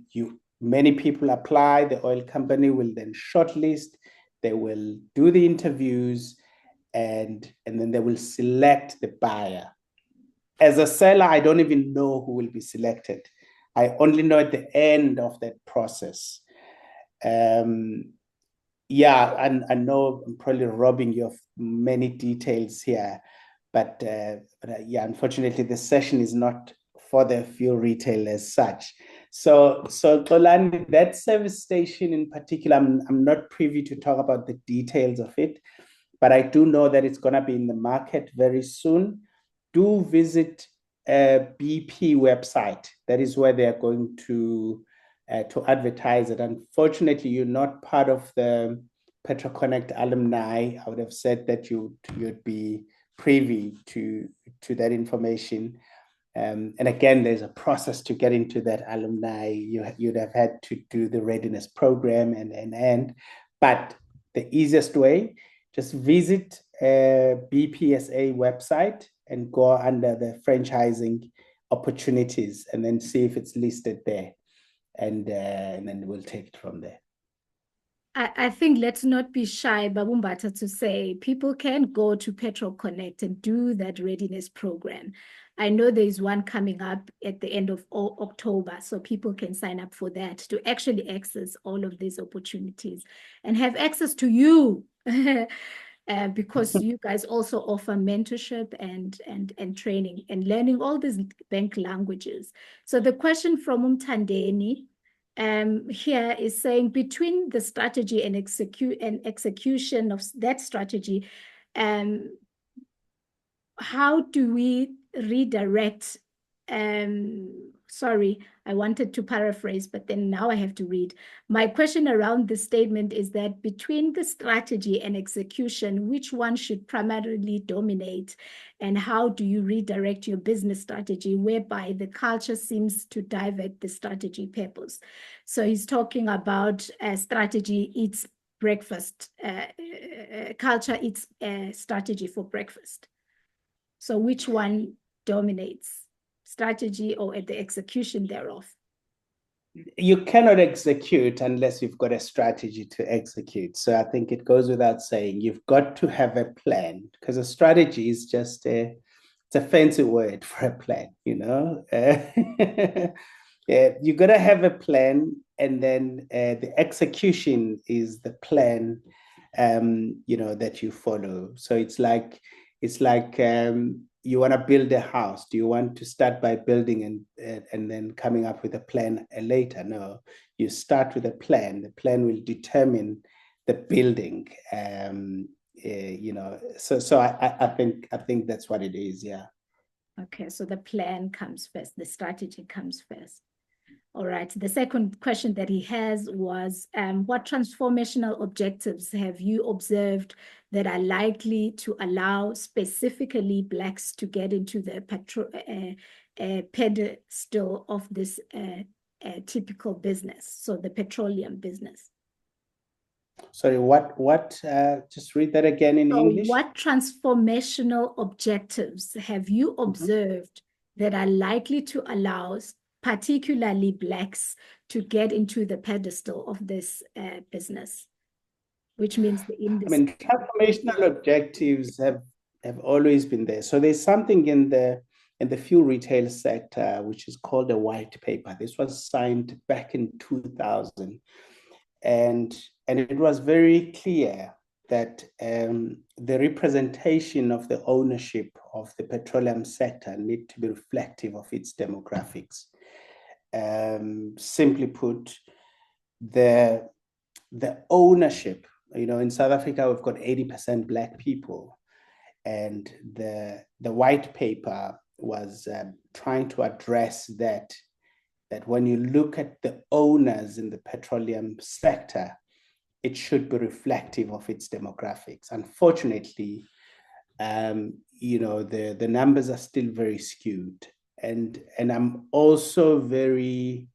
many people apply, the oil company will then shortlist, they will do the interviews, and then they will select the buyer. As a seller, I don't even know who will be selected. I only know at the end of that process. Yeah, and I know I'm probably robbing you of many details here, but yeah, unfortunately, the session is not for the fuel retail as such. So Xolani, that service station in particular, I'm not privy to talk about the details of it, but I do know that it's going to be in the market very soon. Do visit BP website. That is where they are going to advertise it. Unfortunately, you're not part of the PetroConnect alumni. I would have said that you'd be privy to that information. And again, there's a process to get into that alumni. You'd have had to do the readiness program but the easiest way, just visit BPSA website and go under the franchising opportunities and then see if it's listed there. And then we'll take it from there. I think let's not be shy, Babu Mbatha, to say people can go to PetroConnect and do that readiness program. I know there is one coming up at the end of October, so people can sign up for that to actually access all of these opportunities and have access to you because you guys also offer mentorship and training and learning all these bank languages. So the question from Umtandeni here is saying between the strategy and execution of that strategy, how do we redirect? Sorry, I wanted to paraphrase, but then now I have to read. My question around this statement is that between the strategy and execution, which one should primarily dominate? And how do you redirect your business strategy whereby the culture seems to divert the strategy purpose? So he's talking about strategy eats breakfast, culture eats strategy for breakfast. So which one dominates, strategy or the execution thereof? You cannot execute unless you've got a strategy to execute. So I think it goes without saying, you've got to have a plan, because a strategy is just it's a fancy word for a plan, you know. You got to have a plan, and then the execution is the plan, you know, that you follow. So it's like you want to build a house. Do you want to start by building and then coming up with a plan later? No, you start with a plan. The plan will determine the building. You know, so I think that's what it is. Yeah. Okay, so the plan comes first. The strategy comes first. All right. The second question that he has was, what transformational objectives have you observed that are likely to allow specifically Blacks to get into the pedestal of this typical business, so the petroleum business? Sorry, what? Just read that again in English. What transformational objectives have you observed that are likely to allow particularly Blacks to get into the pedestal of this business, which means the industry? I mean, transformational objectives have always been there. So there's something in the fuel retail sector which is called a white paper. This was signed back in 2000, and it was very clear that the representation of the ownership of the petroleum sector need to be reflective of its demographics. Simply put, the ownership, you know, in South Africa, we've got 80% Black people, and the white paper was trying to address that when you look at the owners in the petroleum sector, it should be reflective of its demographics. Unfortunately, you know, the numbers are still very skewed. And I'm also very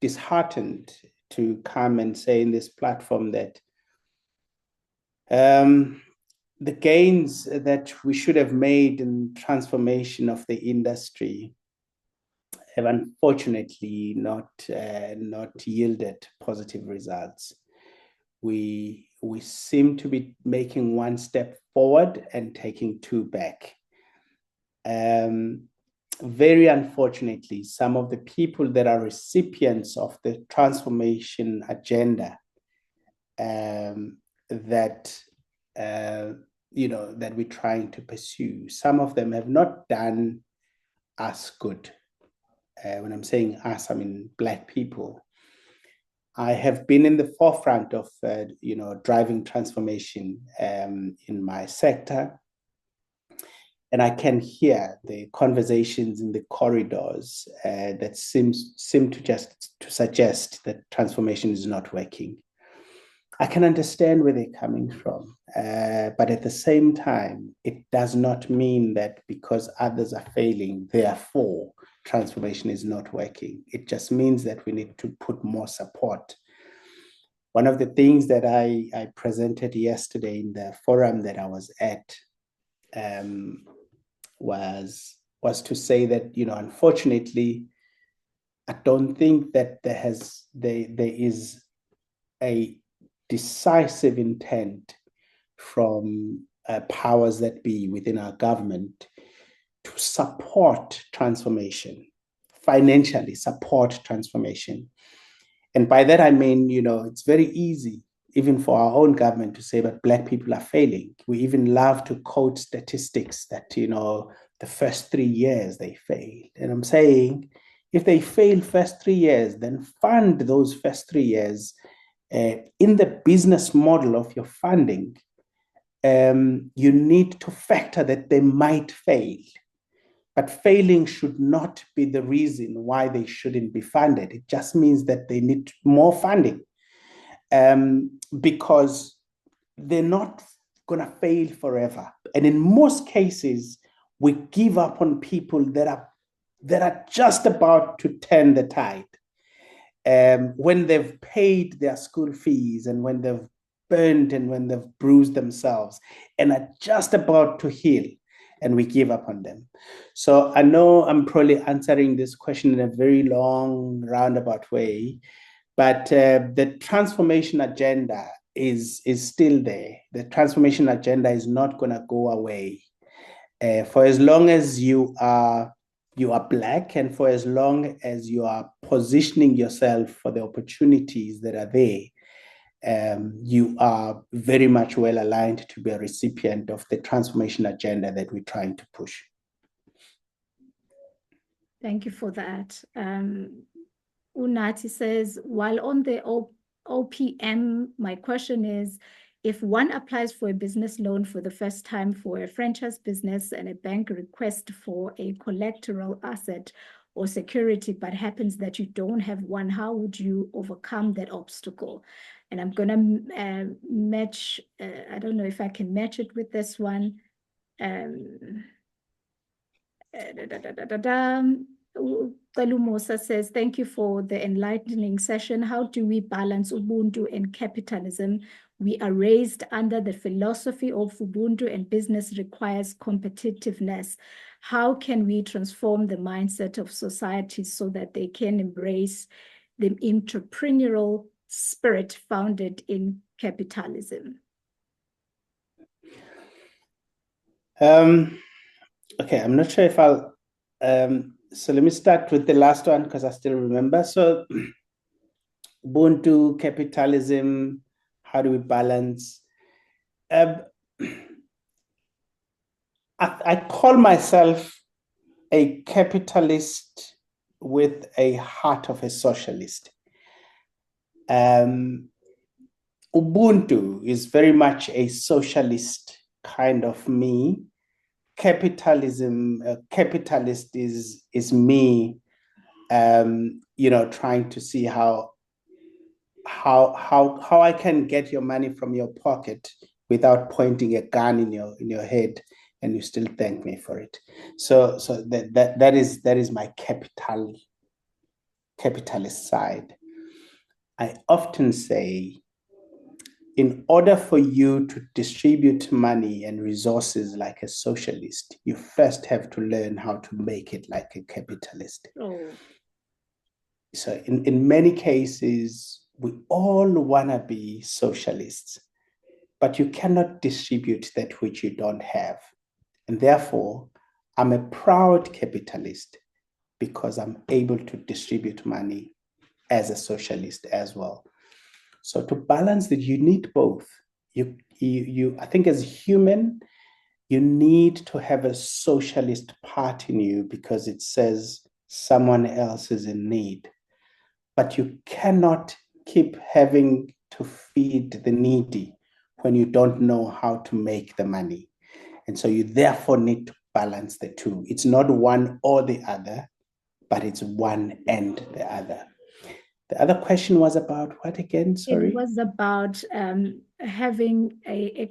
disheartened to come and say in this platform that the gains that we should have made in transformation of the industry have unfortunately not yielded positive results. We seem to be making one step forward and taking two back. Very unfortunately, some of the people that are recipients of the transformation agenda that you know, that we're trying to pursue, some of them have not done us good. When I'm saying us, I mean Black people. I have been in the forefront of, driving transformation in my sector. And I can hear the conversations in the corridors that seem to just to suggest that transformation is not working. I can understand where they're coming from, but at the same time, it does not mean that because others are failing, therefore transformation is not working. It just means that we need to put more support. One of the things that I presented yesterday in the forum that I was at was to say that, unfortunately, I don't think that there is a decisive intent from powers that be within our government to support transformation, financially support transformation. And by that, I mean, it's very easy, even for our own government, to say, but Black people are failing. We even love to quote statistics that, the first 3 years they failed. And I'm saying, if they fail first 3 years, then fund those first 3 years in the business model of your funding. You need to factor that they might fail. But failing should not be the reason why they shouldn't be funded. It just means that they need more funding because they're not going to fail forever. And in most cases, we give up on people that are just about to turn the tide. When they've paid their school fees and when they've burned and when they've bruised themselves and are just about to heal, and we give up on them. So I know I'm probably answering this question in a very long, roundabout way, but the transformation agenda is still there. The transformation agenda is not going to go away. For as long as you are Black and for as long as you are positioning yourself for the opportunities that are there, you are very much well aligned to be a recipient of the transformation agenda that we're trying to push. Thank you for that. Unati says, while on the OPM, my question is, if one applies for a business loan for the first time for a franchise business and a bank requests for a collateral asset or security, but happens that you don't have one, how would you overcome that obstacle? And I'm going to match, I don't know if I can match it with this one. Musa says, thank you for the enlightening session. How do we balance Ubuntu and capitalism? We are raised under the philosophy of Ubuntu and business requires competitiveness. How can we transform the mindset of society so that they can embrace the entrepreneurial spirit founded in capitalism? Okay, I'm not sure if I'll, so let me start with the last one because I still remember. So Ubuntu, capitalism, how do we balance? I call myself a capitalist with a heart of a socialist. Ubuntu is very much a socialist kind of me. Capitalism, capitalist is me, trying to see how I can get your money from your pocket without pointing a gun in your head, and you still thank me for it. So that is my capitalist side. I often say, in order for you to distribute money and resources like a socialist, you first have to learn how to make it like a capitalist. Oh. So in many cases, we all want to be socialists, but you cannot distribute that which you don't have. And therefore, I'm a proud capitalist because I'm able to distribute money as a socialist as well. So to balance that, you need both. I think as a human, you need to have a socialist part in you because it says someone else is in need. But you cannot keep having to feed the needy when you don't know how to make the money. And so you therefore need to balance the two. It's not one or the other, but it's one and the other. The other question was about what again? Sorry. It was about having a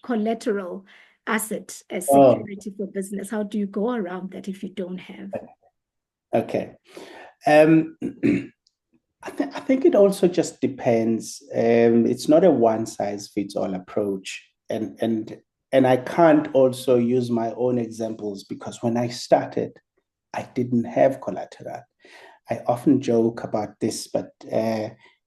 collateral asset as security for business. How do you go around that if you don't have? Okay. I think it also just depends. It's not a one-size-fits-all approach. And I can't also use my own examples because when I started, I didn't have collateral. I often joke about this, but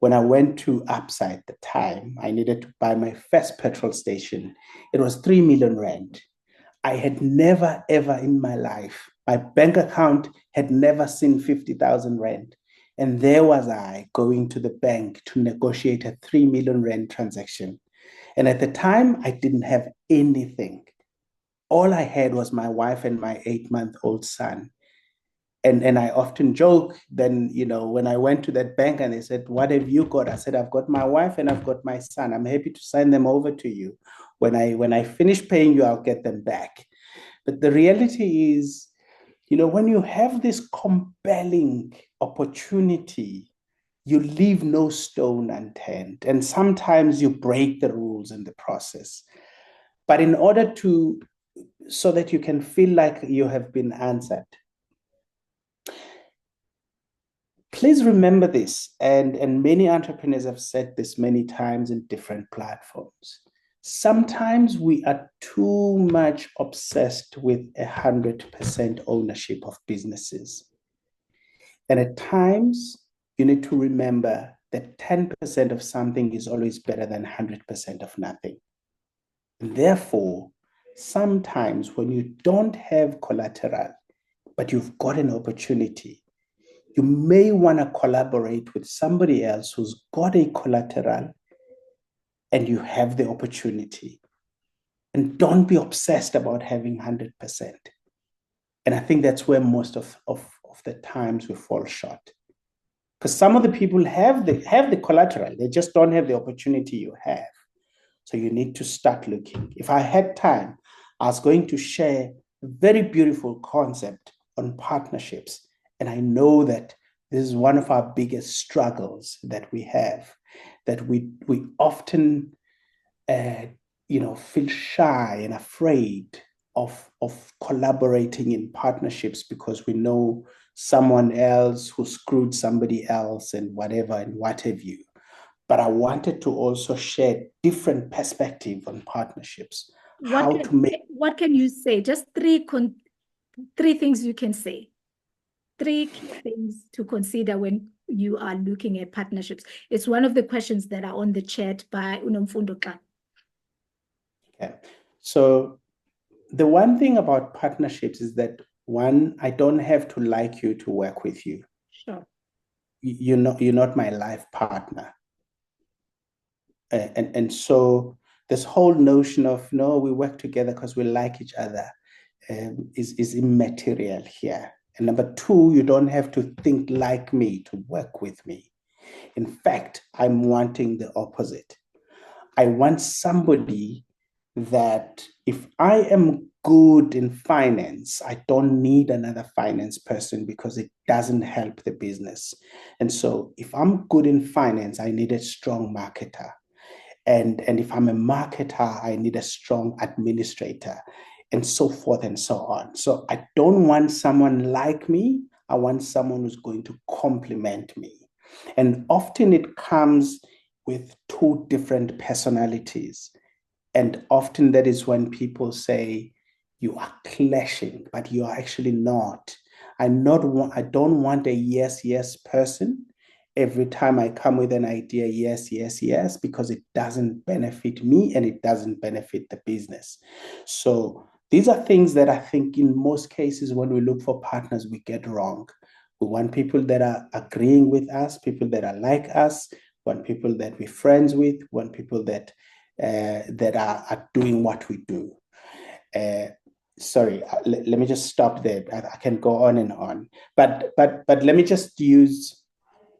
when I went to Absa at the time, I needed to buy my first petrol station. It was 3 million rand. I had never, ever in my life, my bank account had never seen 50,000 rand. And there was I going to the bank to negotiate a 3 million rand transaction. And at the time, I didn't have anything. All I had was my wife and my 8-month-old son. And I often joke then, when I went to that bank and they said, what have you got? I said, I've got my wife and I've got my son. I'm happy to sign them over to you. When I finish paying you, I'll get them back. But the reality is, when you have this compelling opportunity, you leave no stone unturned. And sometimes you break the rules in the process. But in order so that you can feel like you have been answered, please remember this, and many entrepreneurs have said this many times in different platforms. Sometimes we are too much obsessed with 100% ownership of businesses. And at times, you need to remember that 10% of something is always better than 100% of nothing. And therefore, sometimes when you don't have collateral, but you've got an opportunity, you may want to collaborate with somebody else who's got a collateral and you have the opportunity. And don't be obsessed about having 100%. And I think that's where most of the times we fall short. Because some of the people have the collateral, they just don't have the opportunity you have. So you need to start looking. If I had time, I was going to share a very beautiful concept on partnerships. And I know that this is one of our biggest struggles that we have, that we often feel shy and afraid of collaborating in partnerships because we know someone else who screwed somebody else and whatever and what have you. But I wanted to also share different perspective on partnerships. What can you say? Just three things you can say. 3 key things to consider when you are looking at partnerships. It's one of the questions that are on the chat by Unomfundo Khan. Okay. So the one thing about partnerships is that, one, I don't have to like you to work with you. Sure. You're not my life partner. And so this whole notion of, no, we work together because we like each other is immaterial here. And number 2, you don't have to think like me to work with me. In fact, I'm wanting the opposite. I want somebody that if I am good in finance, I don't need another finance person because it doesn't help the business. And so if I'm good in finance, I need a strong marketer. And if I'm a marketer, I need a strong administrator, and so forth and so on. So I don't want someone like me. I want someone who's going to complement me. And often it comes with 2 different personalities. And often that is when people say, you are clashing, but you are actually not. I don't want a yes person. Every time I come with an idea, yes, because it doesn't benefit me and it doesn't benefit the business. So these are things that I think in most cases when we look for partners, we get wrong. We want people that are agreeing with us, people that are like us, want people that we're friends with, want people that are doing what we do. Sorry, let me just stop there. I can go on and on. But let me just use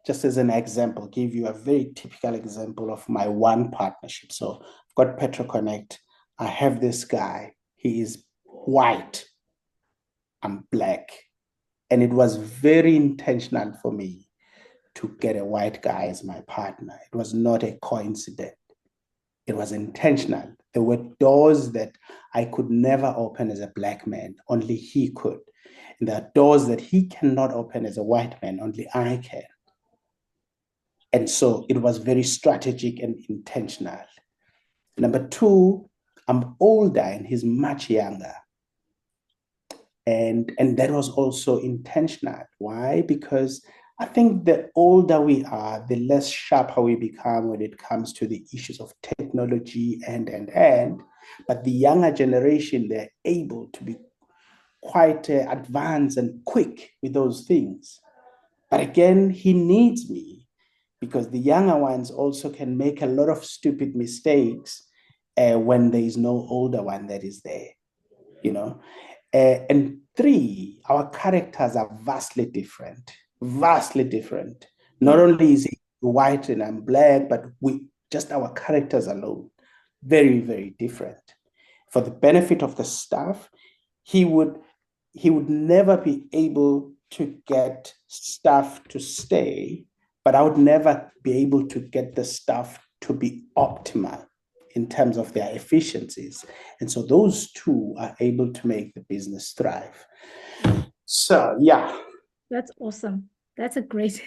just as an example, give you a very typical example of my one partnership. So I've got PetroConnect. I have this guy. He is white. I'm black. And it was very intentional for me to get a white guy as my partner. It was not a coincidence. It was intentional. There were doors that I could never open as a black man. Only he could. And there are doors that he cannot open as a white man. Only I can. And so it was very strategic and intentional. Number two, I'm older and he's much younger. And that was also intentional. Why? Because I think the older we are, the less sharper we become when it comes to the issues of technology and. But the younger generation, they're able to be quite advanced and quick with those things. But again, he needs me because the younger ones also can make a lot of stupid mistakes when there is no older one that is there, you know. And three, our characters are vastly different. Not only is he white and I'm black, but just our characters alone, very, very different. For the benefit of the staff, he would never be able to get staff to stay, but I would never be able to get the staff to be optimal in terms of their efficiencies. And so those two are able to make the business thrive. So, yeah. That's awesome. That's a great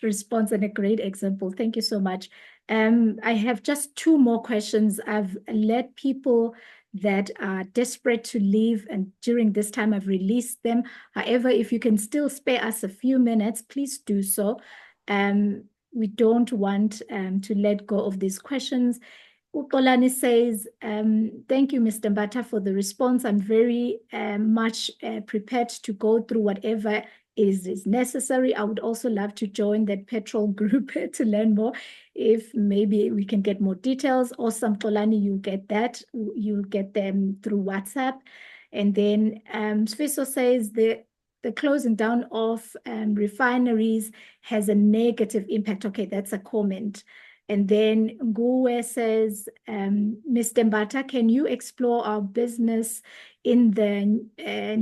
response and a great example. Thank you so much. I have just two more questions. I've let people that are desperate to leave, and during this time I've released them. However, if you can still spare us a few minutes, please do so. We don't want to let go of these questions. Ukolani says, thank you, Mr. Mbatha, for the response. I'm very much prepared to go through whatever is necessary. I would also love to join that petrol group to learn more. If maybe we can get more details. Awesome, Kolani, you get that. You'll get them through WhatsApp. And then Sfiso says the closing down of refineries has a negative impact. Okay, that's a comment. And then Nguwe says, Mr. Mbatha, can you explore our business in the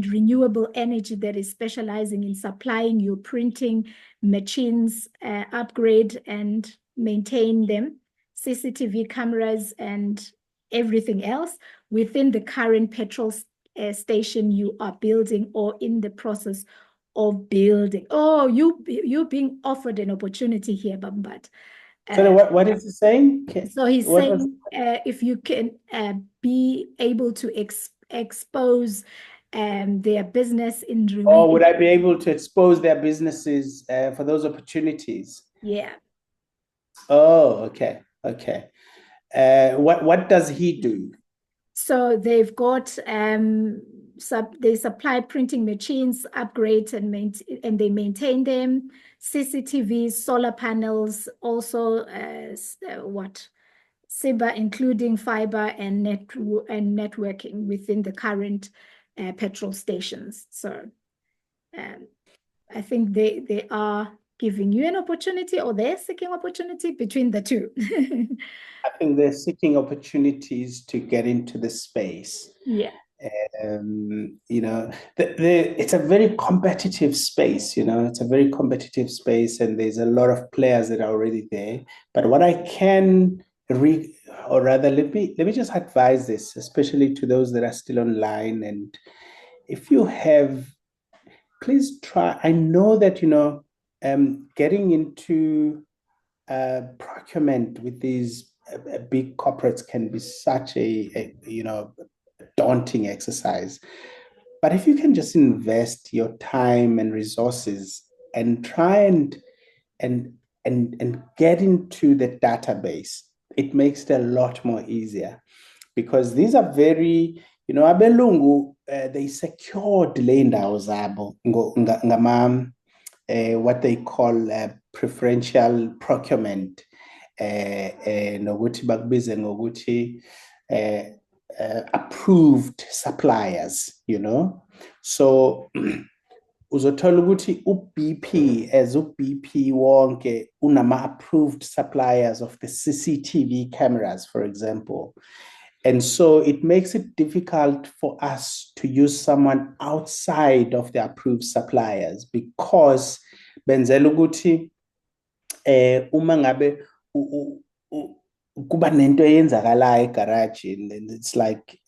renewable energy that is specializing in supplying your printing machines, upgrade and maintain them, CCTV cameras and everything else within the current petrol station you are building or in the process of building? Oh, you're being offered an opportunity here, Bambat. So what is he saying? So he's saying if you can be able to expose their business in or would I be able to expose their businesses for those opportunities? Yeah. Oh, okay. What does he do? So they've got they supply printing machines, upgrades and they maintain them. CCTVs, solar panels, also cyber, including fiber and networking within the current petrol stations. So I think they are giving you an opportunity, or they're seeking opportunity between the two. I think they're seeking opportunities to get into the space. Yeah. You know, it's a very competitive space, you know, it's a very competitive space, and there's a lot of players that are already there. But what I can let me just advise this, especially to those that are still online. And if you have, please try. I know that, you know, getting into procurement with these big corporates can be such a you know, daunting exercise. But if you can just invest your time and resources and try and get into the database, it makes it a lot more easier, because these are very, you know, abelungu, they secured le ndawo zabo what they call preferential procurement, nokuthi bakubize ngokuthi approved suppliers, you know. So uzothola ukuthi u-BP as u-BP wonke unama-approved suppliers of the CCTV cameras, for example. And so it makes it difficult for us to use someone outside of the approved suppliers because benzela ukuthi uma ngabe kuba nento eyenzakalayo egarage and then it's like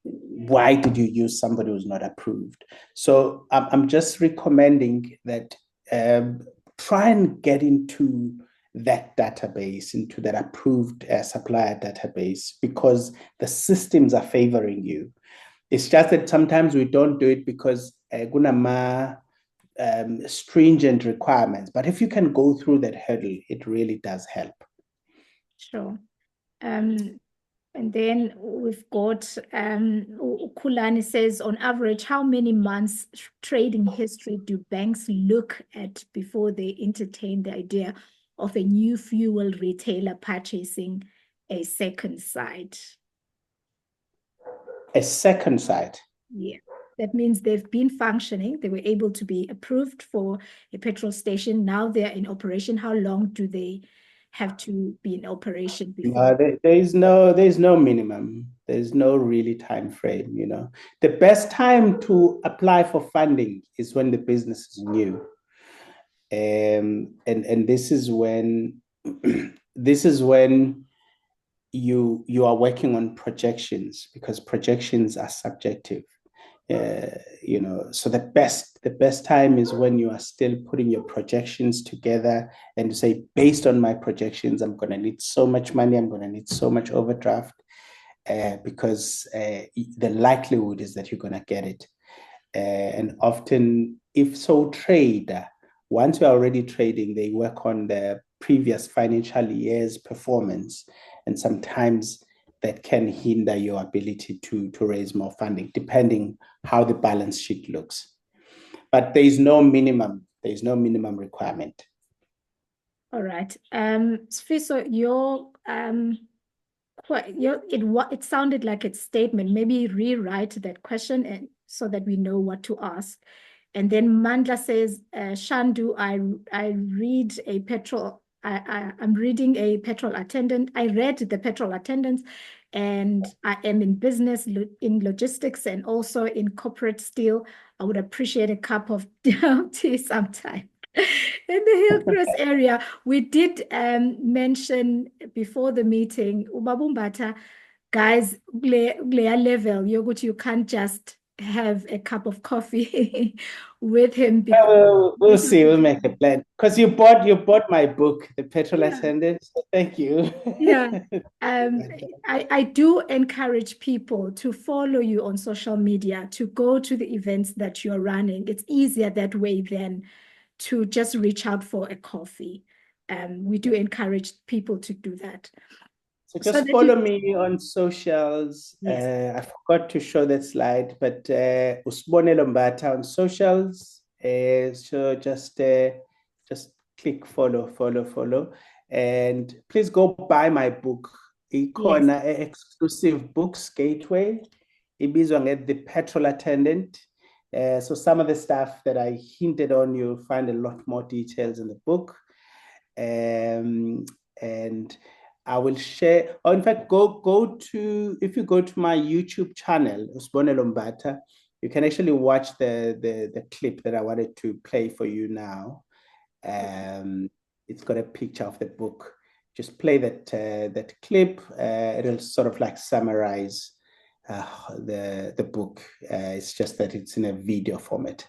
why did you use somebody who's not approved? So I'm just recommending that try and get into that database, into that approved supplier database, because the systems are favoring you. It's just that sometimes we don't do it because gunama stringent requirements. But if you can go through that hurdle, it really does help. Sure. And then we've got Kulani says, on average, how many months trading history do banks look at before they entertain the idea of a new fuel retailer purchasing a second site? A second site? Yeah. That means they've been functioning. They were able to be approved for a petrol station. Now they're in operation. How long do they have to be in operation before? There's no minimum. There's no really time frame, you know. The best time to apply for funding is when the business is new. And this is when you are working on projections, because projections are subjective. You know, so the best time is when you are still putting your projections together and you say, based on my projections, I'm going to need so much money, I'm going to need so much overdraft, because the likelihood is that you're going to get it. And often, if so, once you're already trading, they work on the previous financial year's performance, and sometimes that can hinder your ability to raise more funding, depending how the balance sheet looks. But there is no minimum requirement. All right. Sfiso, it sounded like a statement. Maybe rewrite that question and so that we know what to ask. And then Mandla says, Shandu, I'm reading a petrol attendant. I read the petrol attendants, and I am in business in logistics and also in corporate steel. I would appreciate a cup of tea sometime. In the Hillcrest area, we did mention before the meeting, Sbonelo Mbatha, guys, level, you can't just have a cup of coffee with him. We'll see. We'll make a plan. Because you bought my book, The Petrol Attendant. So thank you. Yeah. I do encourage people to follow you on social media, to go to the events that you're running. It's easier that way than to just reach out for a coffee. We do encourage people to do that. So just follow me on socials. Yes. I forgot to show that slide, but Sbonelo Mbatha on socials. So just click follow, and please go buy my book. Ikona exclusive books gateway. Ibizwa The Petrol Attendant. So some of the stuff that I hinted on, you'll find a lot more details in the book. And I will share, or in fact, if you go to my YouTube channel, Sbonelo Mbatha, you can actually watch the clip that I wanted to play for you now. It's got a picture of the book. Just play that clip. It'll sort of like summarize the book. It's just that it's in a video format.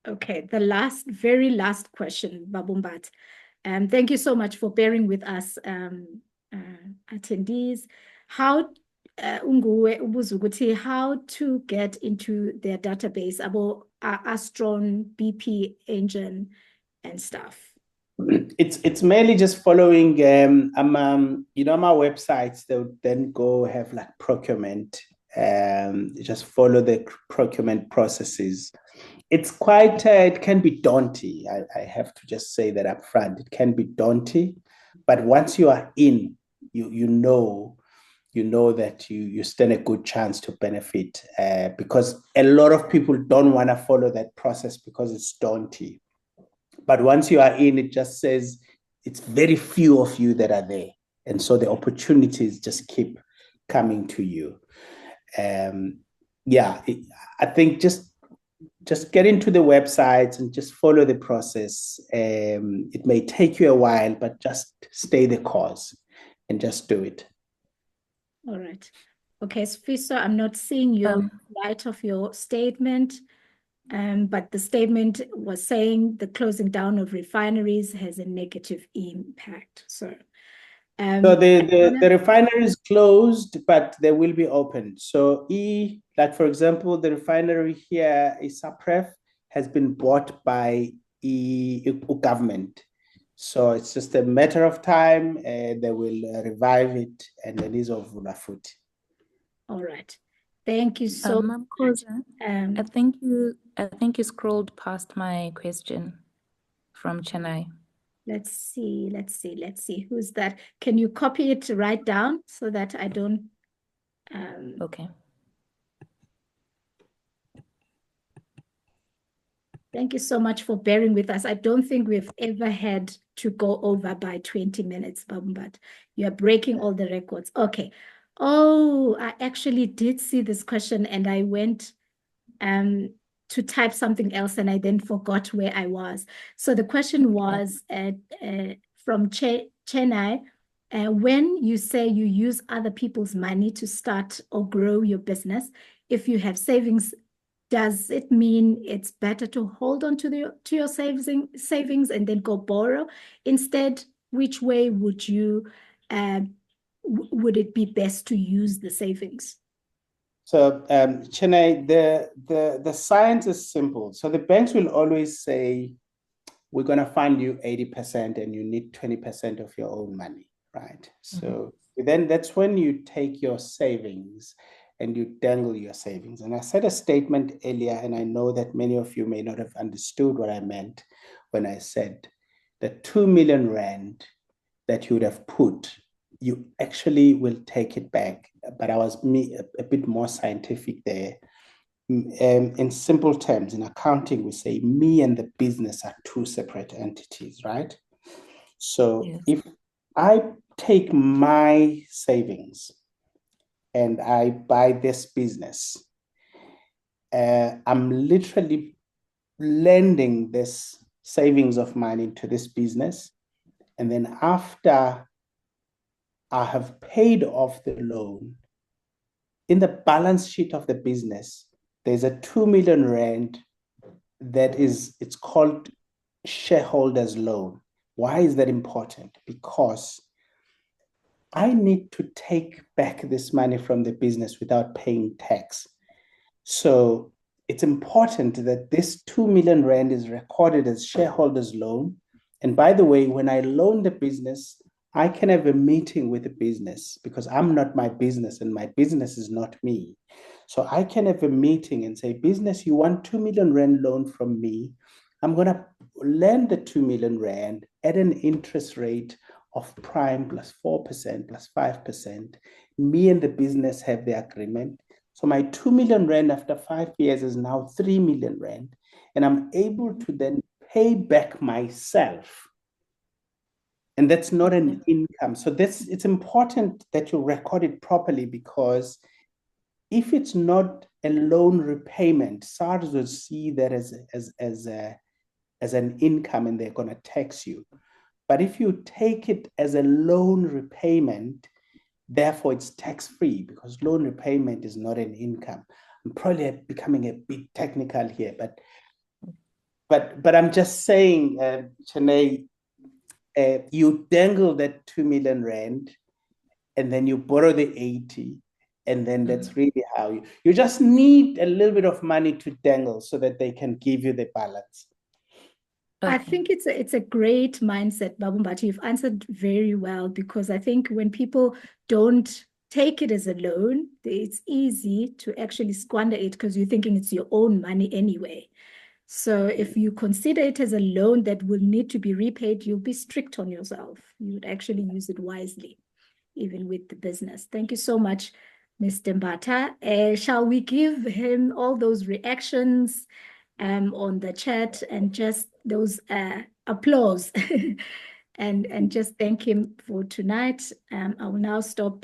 Okay, the very last question, Sbonelo Mbatha. Thank you so much for bearing with us, attendees. How to get into their database about Astron, BP engine, and stuff? It's mainly just following you know, my websites. They'll then go have like procurement. Just follow the procurement processes. It's quite, it can be daunting. I have to just say that up front. It can be daunting, but once you are in, you know you know that you stand a good chance to benefit, because a lot of people don't want to follow that process because it's daunting. But once you are in, it just says it's very few of you that are there. And so the opportunities just keep coming to you. I think just get into the websites and just follow the process. It may take you a while, but just stay the course and just do it. All right. Okay, Sfiso, I'm not seeing your right of your statement, but the statement was saying the closing down of refineries has a negative impact. So the refinery is closed, but they will be opened. So like for example, the refinery here, Sapref, has been bought by government. So it's just a matter of time. They will revive it, and then is of Futhi. All right. Thank you so much. Mamkhoza, I think you scrolled past my question from Chennai. Let's see. Who's that? Can you copy it right down so that I don't? Okay. Thank you so much for bearing with us. I don't think we've ever had to go over by 20 minutes, but you are breaking all the records. Okay. Oh, I actually did see this question and I went to type something else and I then forgot where I was. So the question was from Chennai, when you say you use other people's money to start or grow your business, if you have savings, does it mean it's better to hold on to your savings and then go borrow instead? Which way would you would it be best to use the savings? So, Chennai, the science is simple. So the banks will always say, we're going to fund you 80% and you need 20% of your own money, right? So then that's when you take your savings and you dangle your savings. And I said a statement earlier, and I know that many of you may not have understood what I meant when I said the 2 million rand that you would have put, you actually will take it back. But I was a bit more scientific there. In simple terms, in accounting, we say me and the business are two separate entities, right? So if I take my savings and I buy this business, I'm literally lending this savings of mine into this business. And then after I have paid off the loan, in the balance sheet of the business, there's a 2 million rand it's called shareholders loan. Why is that important? Because I need to take back this money from the business without paying tax. So it's important that this 2 million rand is recorded as shareholders loan. And by the way, when I loan the business, I can have a meeting with the business because I'm not my business and my business is not me. So I can have a meeting and say, business, you want 2 million rand loan from me. I'm going to lend the 2 million rand at an interest rate of prime plus 4% plus 5%. Me and the business have the agreement. So my 2 million rand after 5 years is now 3 million rand. And I'm able to then pay back myself. And that's not an income. So it's important that you record it properly, because if it's not a loan repayment, SARS will see that as an income and they're going to tax you. But if you take it as a loan repayment, therefore it's tax-free, because loan repayment is not an income. I'm probably becoming a bit technical here, but I'm just saying, Chennai, you dangle that 2 million rand and then you borrow the 80, and then that's really how you just need a little bit of money to dangle so that they can give you the balance. I think it's a great mindset, Babu Mbatha. You've answered very well, because I think when people don't take it as a loan, it's easy to actually squander it because you're thinking it's your own money anyway. So if you consider it as a loan that will need to be repaid, you'll be strict on yourself. You would actually use it wisely. even with the business. Thank you so much, Mr. Mbatha. Shall we give him all those reactions on the chat and just those applause and just thank him for tonight? I will now stop